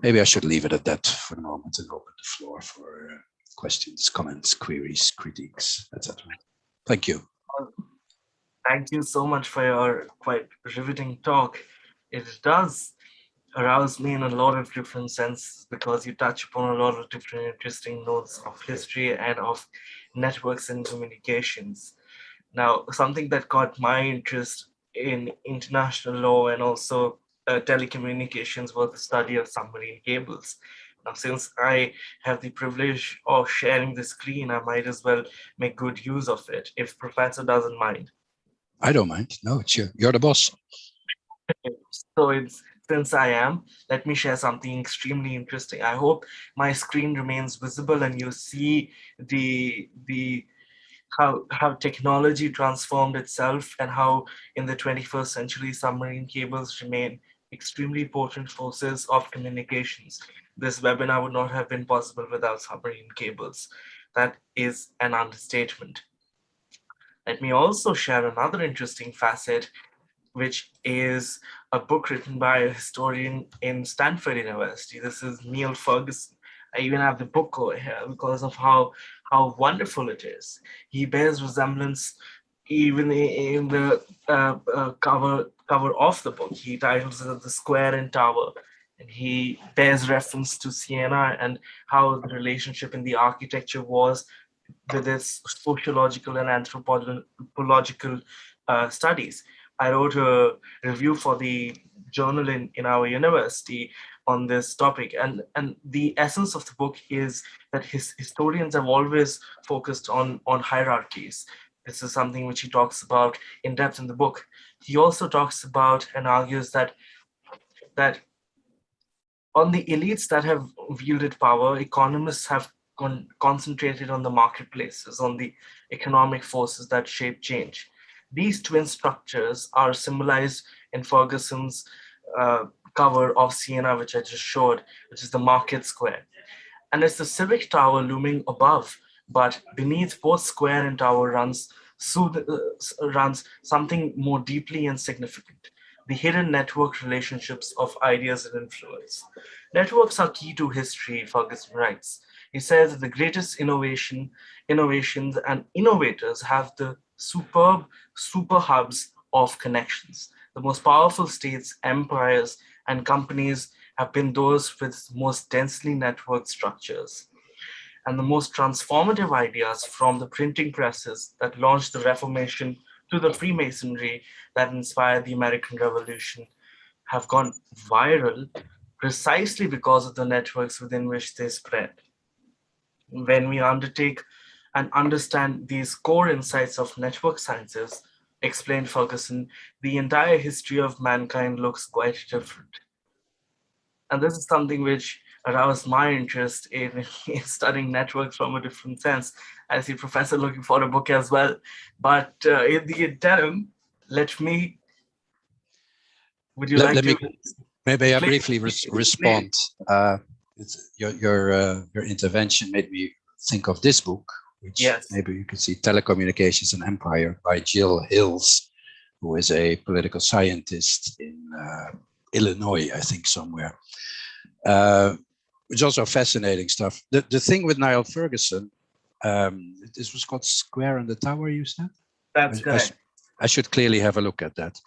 Maybe I should leave it at that for the moment and open the floor for questions, comments, queries, critiques, etc. Thank you. Thank you so much for your quite riveting talk. It does arouse me in a lot of different senses because you touch upon a lot of different interesting notes of history and of networks and communications. Now, something that caught my interest in international law and also telecommunications was the study of submarine cables. Now, since I have the privilege of sharing the screen, I might as well make good use of it, if Professor doesn't mind. I don't mind. No, it's you're the boss. So since I am, let me share something extremely interesting. I hope my screen remains visible and you see the how technology transformed itself and how in the 21st century submarine cables remain extremely potent forces of communications. This webinar would not have been possible without submarine cables. That is an understatement. Let me also share another interesting facet, which is a book written by a historian in Stanford University. This is Neil Ferguson. I even have the book over here because of how wonderful it is. He bears resemblance even in the cover of the book. He titles it The Square and Tower, and he bears reference to Siena and how the relationship in the architecture was with its sociological and anthropological studies. I wrote a review for the journal in our university on this topic, and the essence of the book is that historians have always focused on hierarchies. This is something which he talks about in depth in the book. He also talks about and argues that on the elites that have wielded power, economists have concentrated on the marketplaces, on the economic forces that shape change. These twin structures are symbolized in Ferguson's cover of Siena, which I just showed, which is the market square. And it's the civic tower looming above, but beneath both square and tower runs something more deeply and significant: the hidden network relationships of ideas and influence. Networks are key to history, Ferguson writes. He says that the greatest innovations and innovators have the superb super hubs of connections. The most powerful states, empires, and companies have been those with most densely networked structures. And the most transformative ideas, from the printing presses that launched the Reformation to the Freemasonry that inspired the American Revolution, have gone viral precisely because of the networks within which they spread. When we undertake and understand these core insights of network sciences, explained Ferguson, the entire history of mankind looks quite different. And this is something which aroused my interest in studying networks from a different sense. I see Professor looking for a book as well. But in the interim, let me, would you like Let to? me maybe I briefly respond. Your intervention made me think of this book, which Yes. maybe you could see, Telecommunications and Empire by Jill Hills, who is a political scientist in Illinois, I think, somewhere. It's also fascinating stuff. The thing with Niall Ferguson, this was called Square and the Tower, you said? That's correct. I should clearly have a look at that.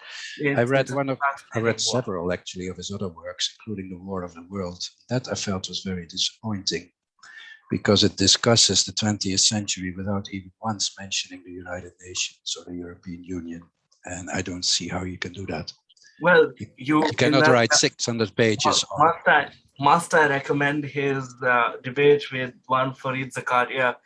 I read read several actually of his other works, including The War of the World. That I felt was very disappointing because it discusses the 20th century without even once mentioning the United Nations or the European Union. And I don't see how you can do that. Well, you cannot write 600 pages on. Must I recommend his debate with one Farid Zakaria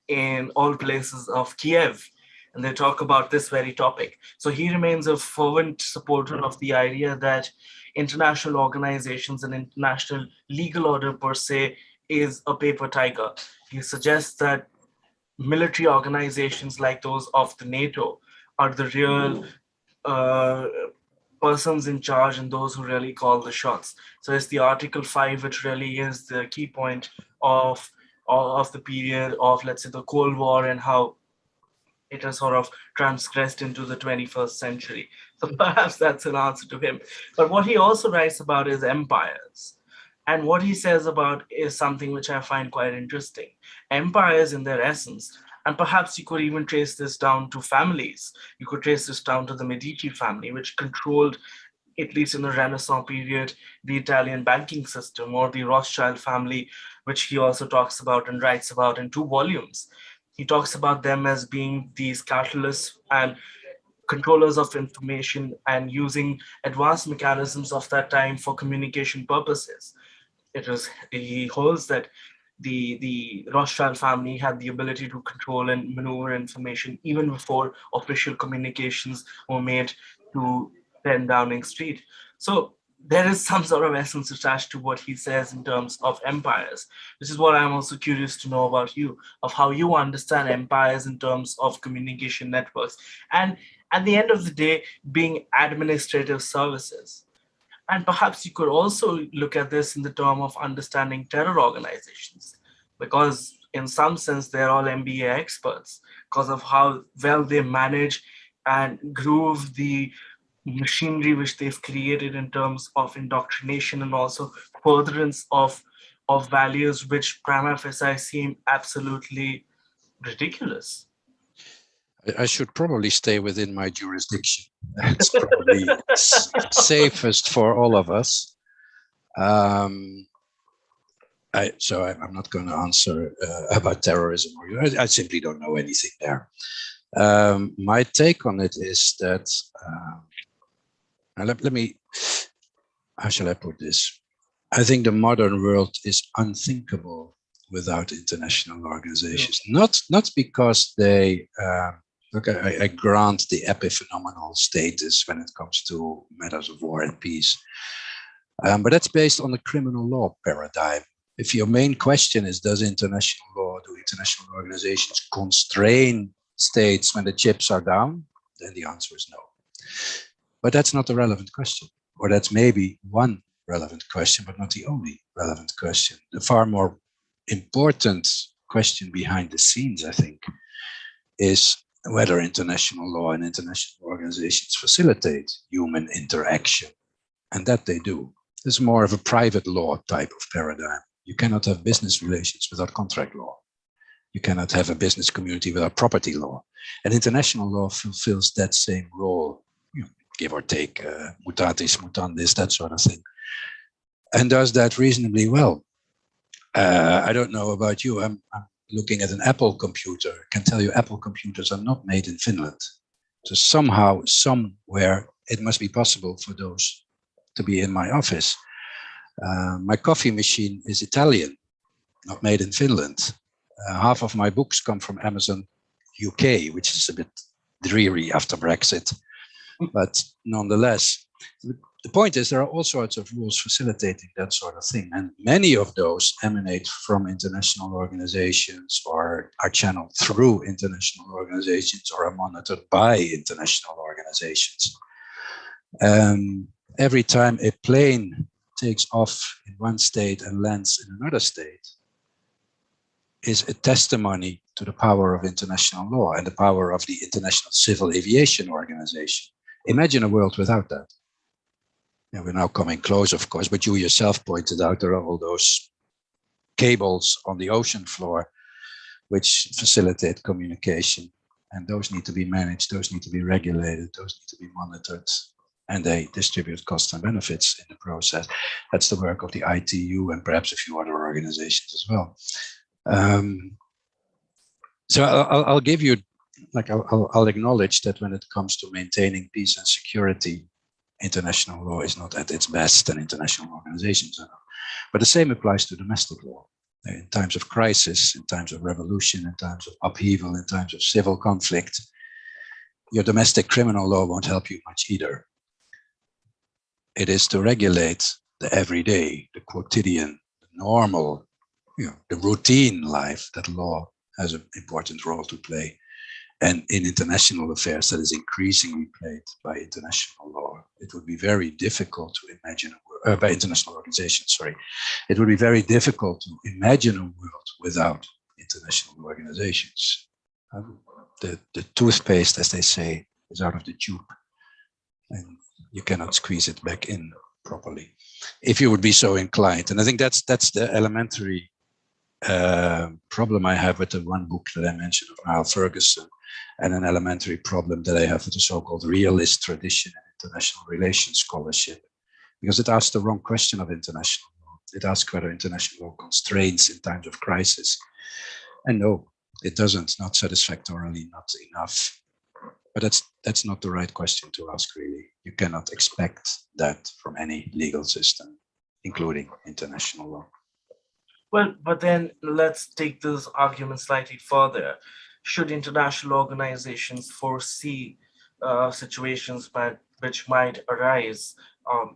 in all places of Kiev? And they talk about this very topic. So he remains a fervent supporter of the idea that international organizations and international legal order per se is a paper tiger. He suggests that military organizations like those of the NATO are the real uh, persons in charge and those who really call the shots. So it's the Article 5 which really is the key point of of the period of, let's say, the Cold War, and how it has sort of transgressed into the 21st century. So perhaps that's an answer to him. But what he also writes about is empires. And what he says about is something which I find quite interesting. Empires, in their essence, and perhaps you could even trace this down to families. You could trace this down to the Medici family, which controlled, at least in the Renaissance period, the Italian banking system, or the Rothschild family, which he also talks about and writes about in 2 volumes. He talks about them as being these catalysts and controllers of information and using advanced mechanisms of that time for communication purposes. He holds that the Rothschild family had the ability to control and maneuver information even before official communications were made to 10 Downing Street. So there is some sort of essence attached to what he says in terms of empires, which is what I'm also curious to know about you, of how you understand empires in terms of communication networks. And at the end of the day, being administrative services. And perhaps you could also look at this in the term of understanding terror organizations, because in some sense they're all MBA experts because of how well they manage and groove the machinery which they've created in terms of indoctrination and also furtherance of values which prima facie seem absolutely ridiculous. I should probably stay within my jurisdiction. It's probably safest for all of us. I'm not going to answer about terrorism. I simply don't know anything there. My take on it is that, let me, how shall I put this? I think the modern world is unthinkable without international organizations. Not because they, look, I grant the epiphenomenal status when it comes to matters of war and peace. But that's based on the criminal law paradigm. If your main question is, do international organizations constrain states when the chips are down? Then the answer is no. But that's not the relevant question. Or that's maybe one relevant question, but not the only relevant question. The far more important question behind the scenes, I think, is whether international law and international organizations facilitate human interaction. And that they do. It's more of a private law type of paradigm. You cannot have business relations without contract law. You cannot have a business community without property law. And international law fulfills that same role, give or take, mutatis mutandis, that sort of thing, and does that reasonably well. I don't know about you. I'm looking at an Apple computer. I can tell you Apple computers are not made in Finland. So somehow, somewhere, it must be possible for those to be in my office. My coffee machine is Italian, not made in Finland. Half of my books come from Amazon UK, which is a bit dreary after Brexit. But nonetheless, the point is there are all sorts of rules facilitating that sort of thing. And many of those emanate from international organizations or are channeled through international organizations or are monitored by international organizations. Every time a plane takes off in one state and lands in another state is a testimony to the power of international law and the power of the International Civil Aviation Organization. Imagine a world without that. And we're now coming close, of course, but you yourself pointed out there are all those cables on the ocean floor which facilitate communication, and those need to be managed, those need to be regulated, those need to be monitored, and they distribute costs and benefits in the process. That's the work of the ITU and perhaps a few other organizations as well. So I'll give you, I'll acknowledge that when it comes to maintaining peace and security, international law is not at its best and international organizations are not. But the same applies to domestic law. In times of crisis, in times of revolution, in times of upheaval, in times of civil conflict, your domestic criminal law won't help you much either. It is to regulate the everyday, the quotidian, the normal, the routine life that law has an important role to play. And in international affairs, that is increasingly played by international law. It would be very difficult to imagine, by international organizations, sorry. It would be very difficult to imagine a world without international organizations. The toothpaste, as they say, is out of the tube, and you cannot squeeze it back in properly, if you would be so inclined. And I think that's the elementary problem I have with the one book that I mentioned of Niall Ferguson, and an elementary problem that I have with the so-called realist tradition in international relations scholarship, because it asks the wrong question of international law. It asks whether international law constrains in times of crisis. And no, it doesn't, not satisfactorily, not enough. But that's not the right question to ask, really. You cannot expect that from any legal system, including international law. Well, but then let's take this argument slightly further. Should international organizations foresee situations which might arise?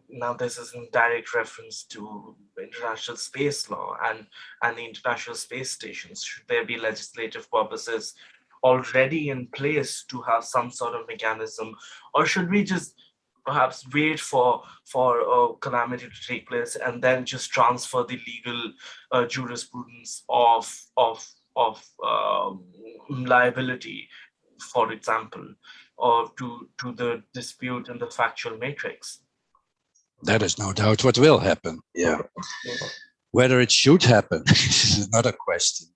Now, this is in direct reference to international space law and the international space stations. Should there be legislative purposes already in place to have some sort of mechanism, or should we just perhaps wait for a calamity to take place and then just transfer the legal jurisprudence of liability, for example, or to the dispute in the factual matrix? That is no doubt what will happen. Yeah. Whether it should happen is another question.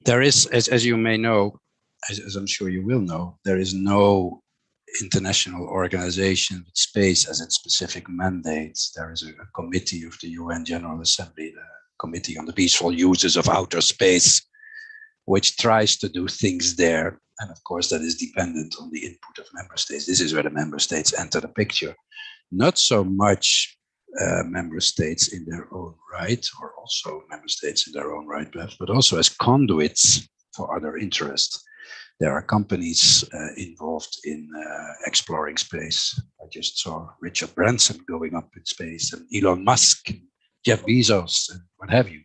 There is, as you may know, as I'm sure you will know, there is no international organization with space as its specific mandates. There is a committee of the UN General Assembly, the Committee on the Peaceful Uses of Outer Space, which tries to do things there. And of course, that is dependent on the input of member states. This is where the member states enter the picture. Not so much member states in their own right, or also member states in their own right, perhaps, but also as conduits for other interests. There are companies involved in exploring space. I just saw Richard Branson going up in space, and Elon Musk, and Jeff Bezos, and what have you.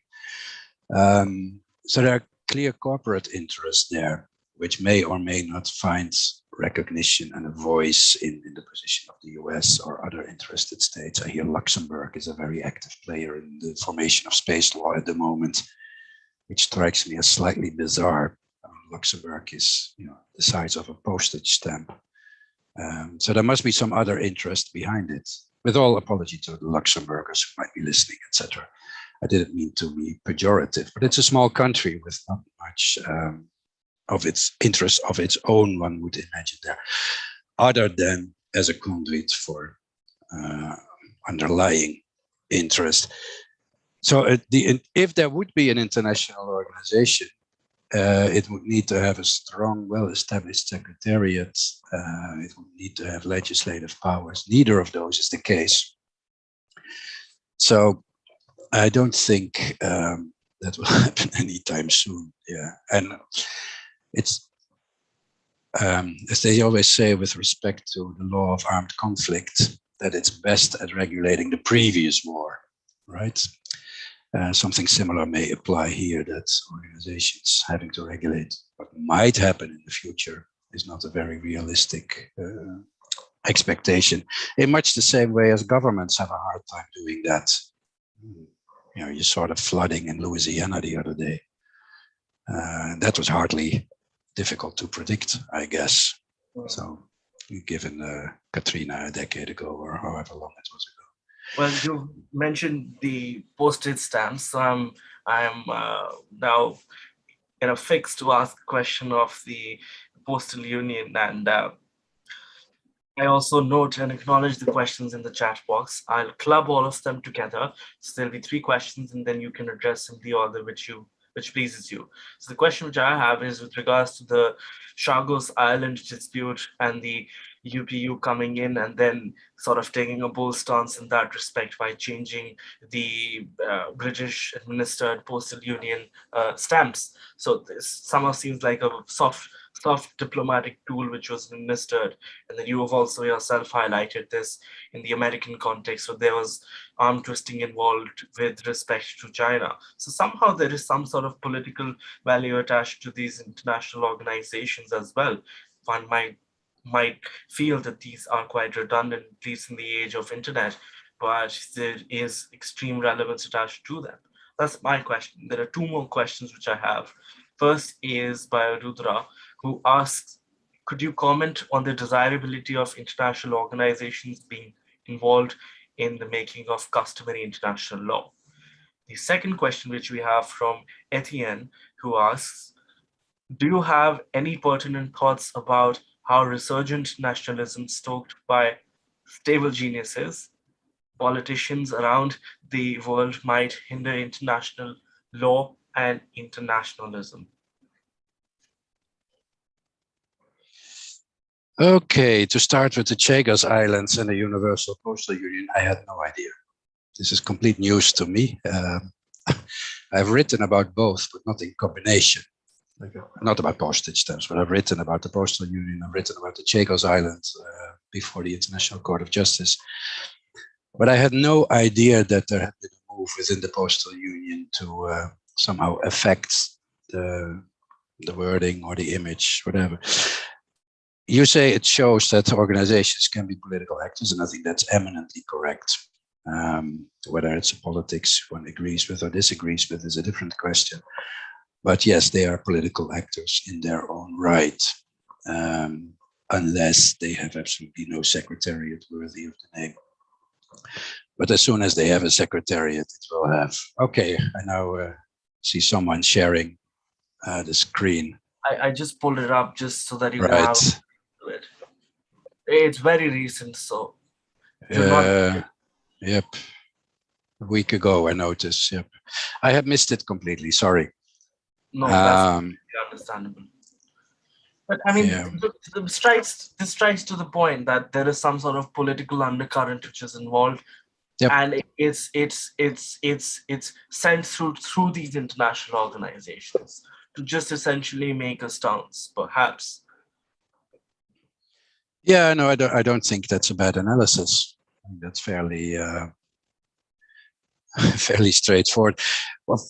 So there are clear corporate interests there, which may or may not find recognition and a voice in the position of the US or other interested states. I hear Luxembourg is a very active player in the formation of space law at the moment, which strikes me as slightly bizarre. Luxembourg is, the size of a postage stamp. So there must be some other interest behind it. With all apology to the Luxembourgers who might be listening, etc. I didn't mean to be pejorative, but it's a small country with not much of its interest of its own, one would imagine there, other than as a conduit for underlying interest. So if there would be an international organization, it would need to have a strong, well-established secretariat. It would need to have legislative powers. Neither of those is the case. So I don't think that will happen anytime soon. Yeah, and it's as they always say with respect to the law of armed conflict, that it's best at regulating the previous war, right? Something similar may apply here, that organizations having to regulate what might happen in the future is not a very realistic expectation, in much the same way as governments have a hard time doing that. You saw the flooding in Louisiana the other day. That was hardly difficult to predict, I guess. So, given Katrina a decade ago or however long it was ago. Well, you mentioned the postage stamps. So I'm now fixed to ask a question of the postal union, and I also note and acknowledge the questions in the chat box. I'll club all of them together. So there'll be 3 questions, and then you can address in the order which pleases you. So the question which I have is with regards to the Chagos Island dispute and the UPU coming in and then sort of taking a bold stance in that respect by changing the British administered postal union stamps. So this somehow seems like a soft diplomatic tool which was administered. And then you have also yourself highlighted this in the American context, where there was arm twisting involved with respect to China. So somehow there is some sort of political value attached to these international organizations as well. One might feel that these are quite redundant, at least in the age of internet, but there is extreme relevance attached to them. That's my question. There are two more questions which I have. First is by Rudra, who asks, could you comment on the desirability of international organizations being involved in the making of customary international law? The second question, which we have from Etienne, who asks, do you have any pertinent thoughts about how resurgent nationalism stoked by stable geniuses, politicians around the world might hinder international law and internationalism? Okay, to start with the Chagos Islands and the Universal Postal Union, I had no idea. This is complete news to me. I've written about both, but not in combination. Not about postage stamps, but I've written about the Postal Union. I've written about the Chagos Islands before the International Court of Justice. But I had no idea that there had been a move within the Postal Union to somehow affect the wording or the image, whatever. You say it shows that organizations can be political actors, and I think that's eminently correct. Whether it's a politics one agrees with or disagrees with is a different question. But yes, they are political actors in their own right, unless they have absolutely no secretariat worthy of the name. But as soon as they have a secretariat, it will have. Okay, I now see someone sharing the screen. I just pulled it up just so that you can Right. have it. It's very recent, so you're not. Yep. A week ago, I noticed. Yep. I have missed it completely. Sorry. No, that's understandable. But I mean, Yeah. this strikes to the point that there is some sort of political undercurrent which is involved, Yep. and it's sent through these international organizations to just essentially make a stance, perhaps. Yeah, no, I don't think that's a bad analysis. I think that's fairly fairly straightforward. Well,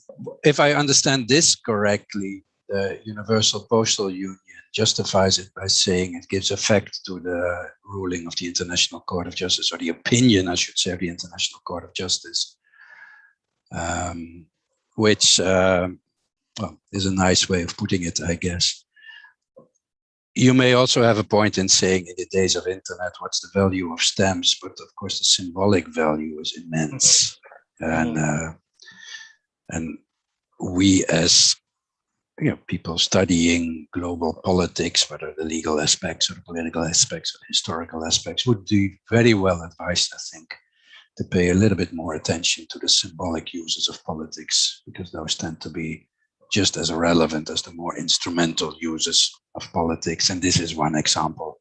if I understand this correctly, the Universal Postal Union justifies it by saying it gives effect to the ruling of the International Court of Justice, or the opinion, I should say, of the International Court of Justice, which well, is a nice way of putting it, I guess. You may also have a point in saying in the days of internet, what's the value of stamps? But of course, the symbolic value is immense. And we, as people studying global politics, whether the legal aspects or the political aspects or the historical aspects, would be very well advised, I think, to pay a little bit more attention to the symbolic uses of politics, because those tend to be just as relevant as the more instrumental uses of politics. And this is one example,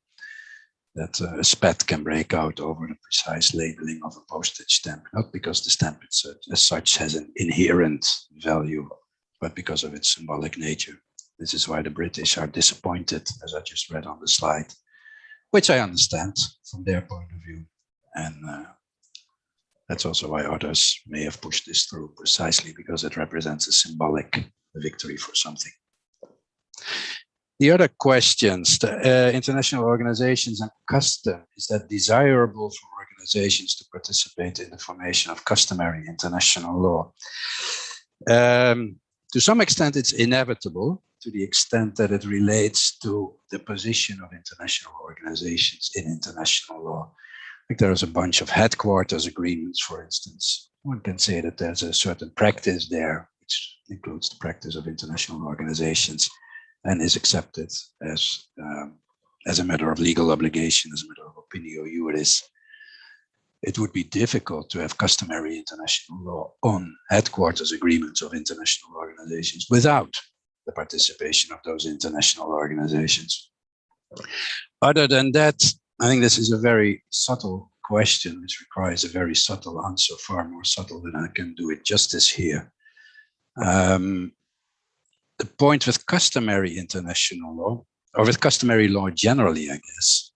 that a spat can break out over the precise labeling of a postage stamp, not because the stamp as such has an inherent value, but because of its symbolic nature. This is why the British are disappointed, as I just read on the slide, which I understand from their point of view. And that's also why others may have pushed this through, precisely because it represents a symbolic victory for something. The other questions, the international organizations and custom, is that desirable for organizations to participate in the formation of customary international law? To some extent, it's inevitable, to the extent that it relates to the position of international organizations in international law. Like there is a bunch of headquarters agreements, for instance. One can say that there's a certain practice there, which includes the practice of international organizations, and is accepted as a matter of legal obligation, as a matter of opinio juris. It would be difficult to have customary international law on headquarters agreements of international organizations without the participation of those international organizations. Other than that, I think this is a very subtle question, which requires a very subtle answer, far more subtle than I can do it justice here. The point with customary international law or with customary law generally, I guess,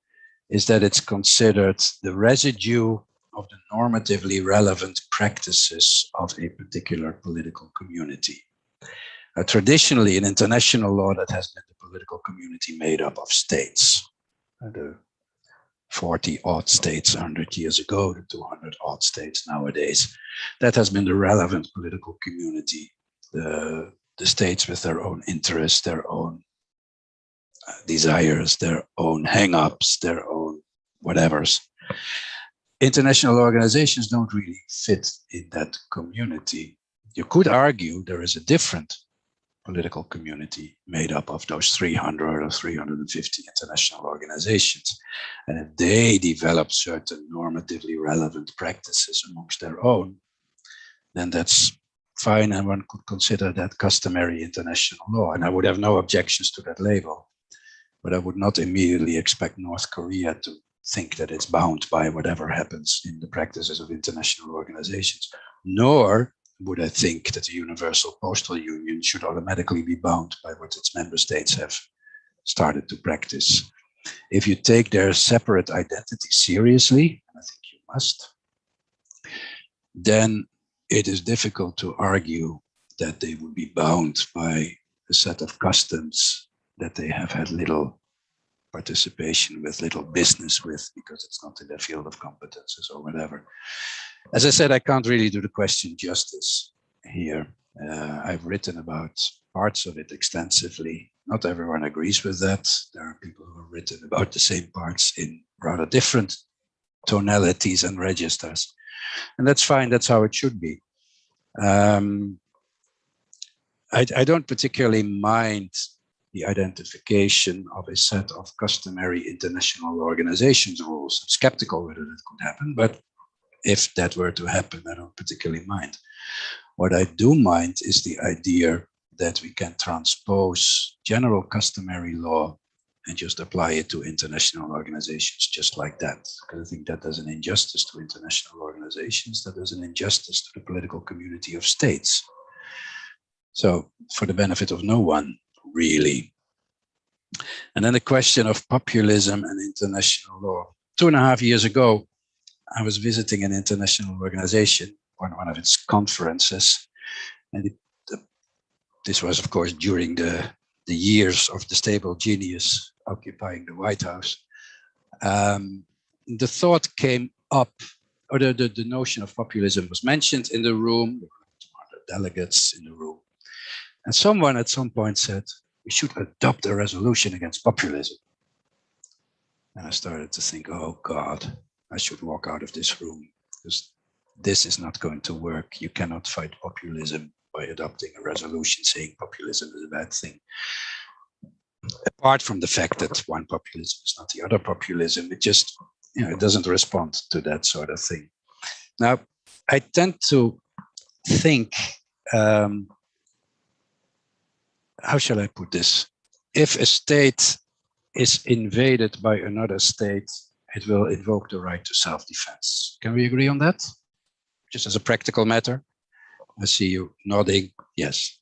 is that it's considered the residue of the normatively relevant practices of a particular political community. Traditionally, in international law, that has been the political community made up of states. The 40-odd states 100 years ago, the 200-odd states nowadays. That has been the relevant political community. The states with their own interests, their own desires, their own hang-ups, their own whatevers. International organizations don't really fit in that community. You could argue there is a different political community made up of those 300 or 350 international organizations. And if they develop certain normatively relevant practices amongst their own, then that's fine, and one could consider that customary international law. And I would have no objections to that label, but I would not immediately expect North Korea to think that it's bound by whatever happens in the practices of international organizations, nor would I think that the Universal Postal Union should automatically be bound by what its member states have started to practice. If you take their separate identity seriously, and I think you must, then it is difficult to argue that they would be bound by a set of customs that they have had little participation with, little business with, because it's not in their field of competences or whatever. As I said, I can't really do the question justice here. I've written about parts of it extensively. Not everyone agrees with that. There are people who have written about the same parts in rather different tonalities and registers. And that's fine, that's how it should be. I don't particularly mind the identification of a set of customary international organizations rules. I'm skeptical whether that could happen, but if that were to happen, I don't particularly mind. What I do mind is the idea that we can transpose general customary law and just apply it to international organizations just like that. Because I think that does an injustice to international organizations, that does an injustice to the political community of states. So for the benefit of no one, really. And then the question of populism and international law. 2.5 years ago, I was visiting an international organization, one of its conferences, and this was, of course, during the years of the stable genius occupying the White House. The thought came up, or the notion of populism was mentioned in the room. There were 200 delegates in the room. And someone at some point said, we should adopt a resolution against populism. And I started to think, oh God, I should walk out of this room, because this is not going to work. You cannot fight populism by adopting a resolution saying populism is a bad thing. Apart from the fact that one populism is not the other populism, it just, it doesn't respond to that sort of thing. Now, I tend to think, how shall I put this? If a state is invaded by another state, it will invoke the right to self-defense. Can we agree on that? Just as a practical matter? I see you nodding. Yes.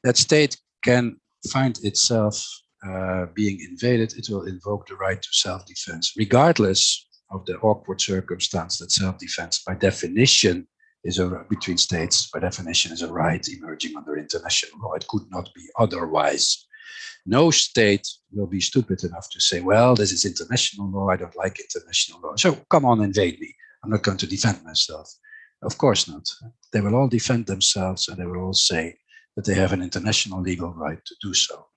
That state can find itself being invaded. It will invoke the right to self-defense, regardless of the awkward circumstance that self-defense, by definition, is between states, by definition, is a right emerging under international law. It could not be otherwise. No state will be stupid enough to say, well, this is international law, I don't like international law, so come on, invade me. I'm not going to defend myself. Of course not. They will all defend themselves, and they will all say that they have an international legal right to do so.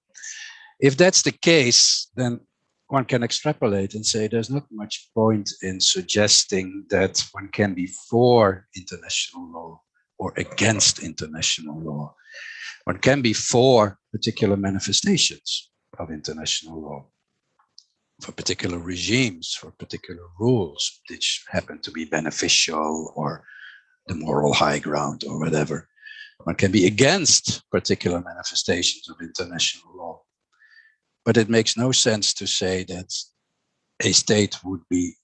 If that's the case, then one can extrapolate and say there's not much point in suggesting that one can be for international law or against international law. One can be for particular manifestations of international law, for particular regimes, for particular rules, which happen to be beneficial or the moral high ground or whatever. One can be against particular manifestations of international law. But it makes no sense to say that a state would be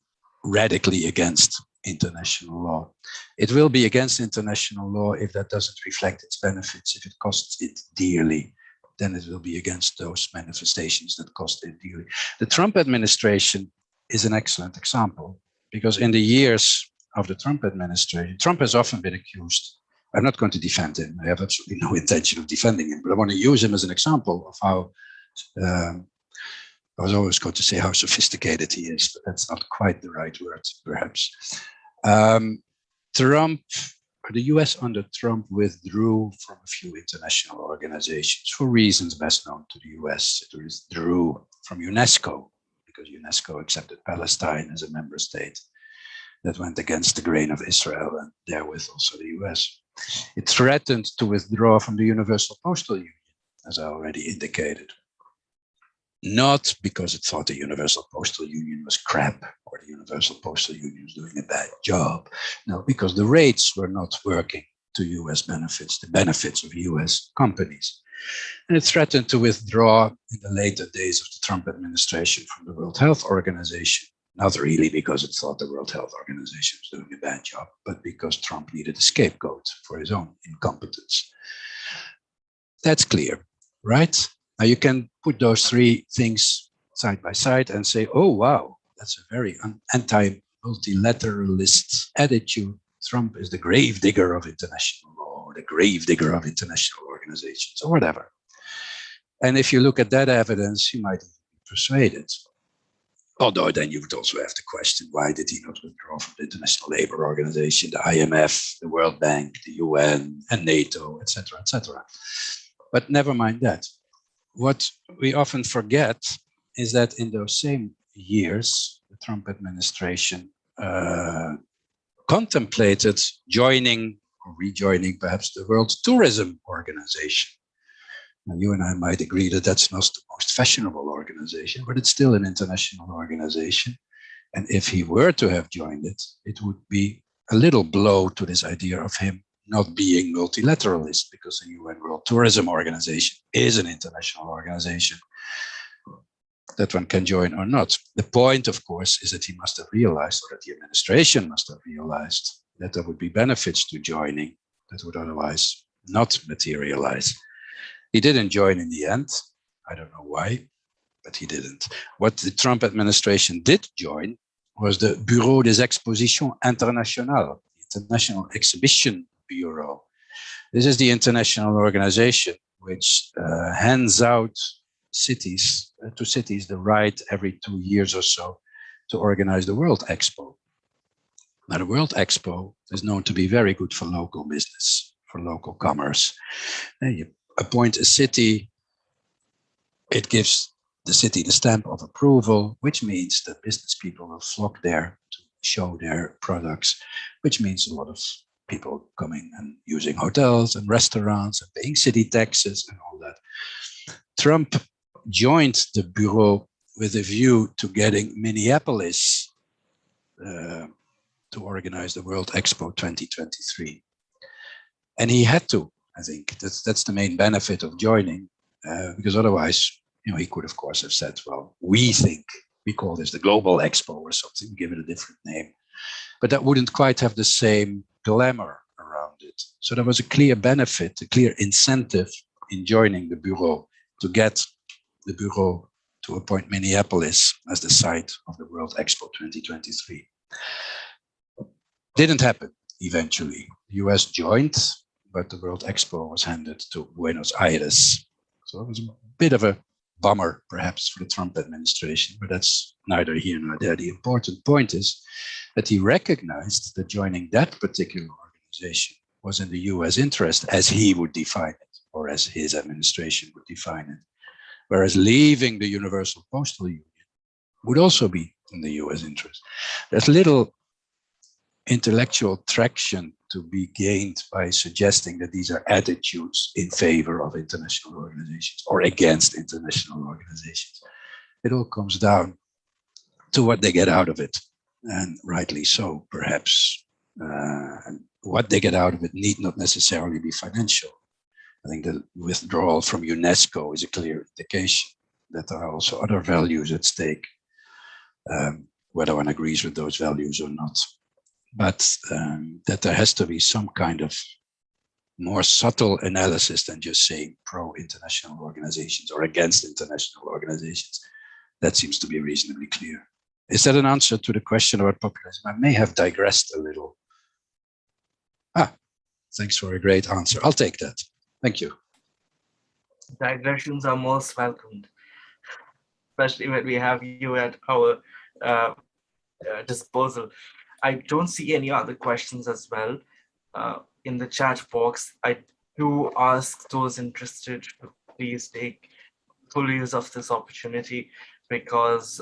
radically against international law. It will be against international law if that doesn't reflect its benefits, if it costs it dearly. then it will be against those manifestations that cost it dearly. The Trump administration is an excellent example, because in the years of the Trump administration, Trump has often been accused. I'm not going to defend him. I have absolutely no intention of defending him, but I want to use him as an example of how, I was always going to say how sophisticated he is, but that's not quite the right word, perhaps. Trump, the US under Trump withdrew from a few international organizations for reasons best known to the US. It withdrew from UNESCO because UNESCO accepted Palestine as a member state. That went against the grain of Israel and therewith also the US. It threatened to withdraw from the Universal Postal Union, as I already indicated. Not because it thought the Universal Postal Union was crap or the Universal Postal Union was doing a bad job. No, because the rates were not working to US benefits, the benefits of US companies. And it threatened to withdraw in the later days of the Trump administration from the World Health Organization. Not really because it thought the World Health Organization was doing a bad job, but because Trump needed a scapegoat for his own incompetence. That's clear, right? Now you can put those three things side by side and say, oh, wow, that's a very anti-multilateralist attitude. Trump is the gravedigger of international law, or the gravedigger of international organizations, or whatever. And if you look at that evidence, you might be persuaded. Although then you would also have to question, why did he not withdraw from the International Labour Organization, the IMF, the World Bank, the UN, and NATO, etc., etc. But never mind that. What we often forget is that in those same years, the Trump administration contemplated joining or rejoining perhaps the World Tourism Organization. Now, you and I might agree that that's not the most fashionable organization, but it's still an international organization. And if he were to have joined it, it would be a little blow to this idea of him not being multilateralist, because the UN World Tourism Organization is an international organization that one can join or not. The point, of course, is that he must have realized, or that the administration must have realized, that there would be benefits to joining that would otherwise not materialize. He didn't join in the end. I don't know why, but he didn't. What the Trump administration did join was the Bureau des Expositions Internationales, the International Exhibition Bureau. This is the international organization which hands out cities to cities the right every 2 years or so to organize the World Expo. Now, the World Expo is known to be very good for local business, for local commerce. And you appoint a city, it gives the city the stamp of approval, which means that business people will flock there to show their products, which means a lot of people coming and using hotels and restaurants and paying city taxes and all that. Trump joined the Bureau with a view to getting Minneapolis to organize the World Expo 2023. And he had to, I think. That's the main benefit of joining, because otherwise, he could, of course, have said, well, we think we call this the Global Expo or something, give it a different name. But that wouldn't quite have the same glamour around it. So there was a clear benefit, a clear incentive in joining the Bureau to get the Bureau to appoint Minneapolis as the site of the World Expo 2023. Didn't happen eventually. The US joined, but the World Expo was handed to Buenos Aires. So it was a bit of a bummer, perhaps, for the Trump administration, but that's neither here nor there. The important point is that he recognized that joining that particular organization was in the US interest, as he would define it, or as his administration would define it. Whereas leaving the Universal Postal Union would also be in the US interest. There's little intellectual traction to be gained by suggesting that these are attitudes in favor of international organizations or against international organizations. It all comes down to what they get out of it, and rightly so, perhaps. And what they get out of it need not necessarily be financial. I think the withdrawal from UNESCO is a clear indication that there are also other values at stake, whether one agrees with those values or not. But that there has to be some kind of more subtle analysis than just saying pro-international organizations or against international organizations. That seems to be reasonably clear. Is that an answer to the question about populism? I may have digressed a little. Thanks for a great answer. I'll take that. Thank you. Digressions are most welcomed, especially when we have you at our disposal. I don't see any other questions as well in the chat box. I do ask those interested to please take full use of this opportunity, because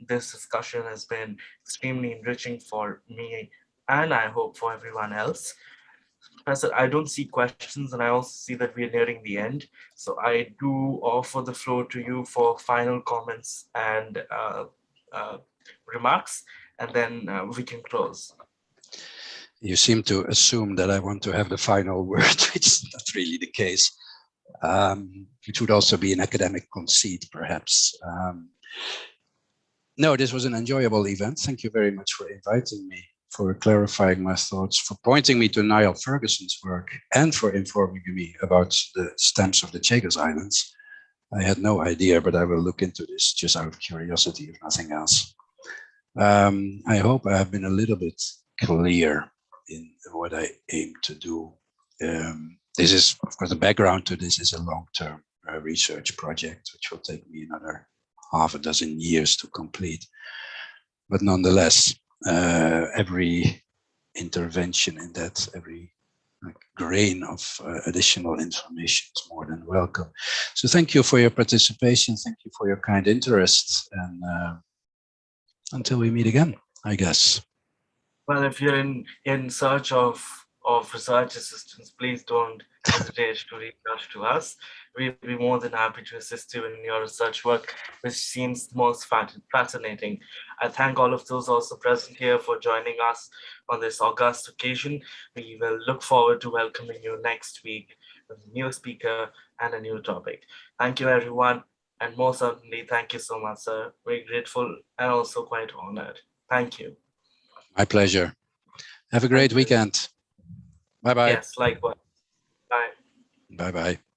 this discussion has been extremely enriching for me, and I hope for everyone else. Professor, I don't see questions, and I also see that we're nearing the end. So I do offer the floor to you for final comments and remarks, and then we can close. You seem to assume that I want to have the final word, which is not really the case. Which would also be an academic conceit, perhaps. No, this was an enjoyable event. Thank you very much for inviting me, for clarifying my thoughts, for pointing me to Niall Ferguson's work, and for informing me about the stamps of the Chagos Islands. I had no idea, but I will look into this just out of curiosity, if nothing else. I hope I have been a little bit clear in what I aim to do. This is, of course, the background to this is a long-term research project, which will take me another half a dozen years to complete. But nonetheless, every intervention in that, every grain of additional information is more than welcome. So thank you for your participation. Thank you for your kind interest. And until we meet again, I guess. Well, if you're in search of research assistance, please don't hesitate to reach out to us. We'd be more than happy to assist you in your research work, which seems most fascinating. I thank all of those also present here for joining us on this august occasion. We will look forward to welcoming you next week with a new speaker and a new topic. Thank you, everyone. And most certainly, thank you so much, sir. Very grateful and also quite honored. Thank you. My pleasure. Have a great weekend. Bye-bye. Yes, likewise. Bye. Bye-bye.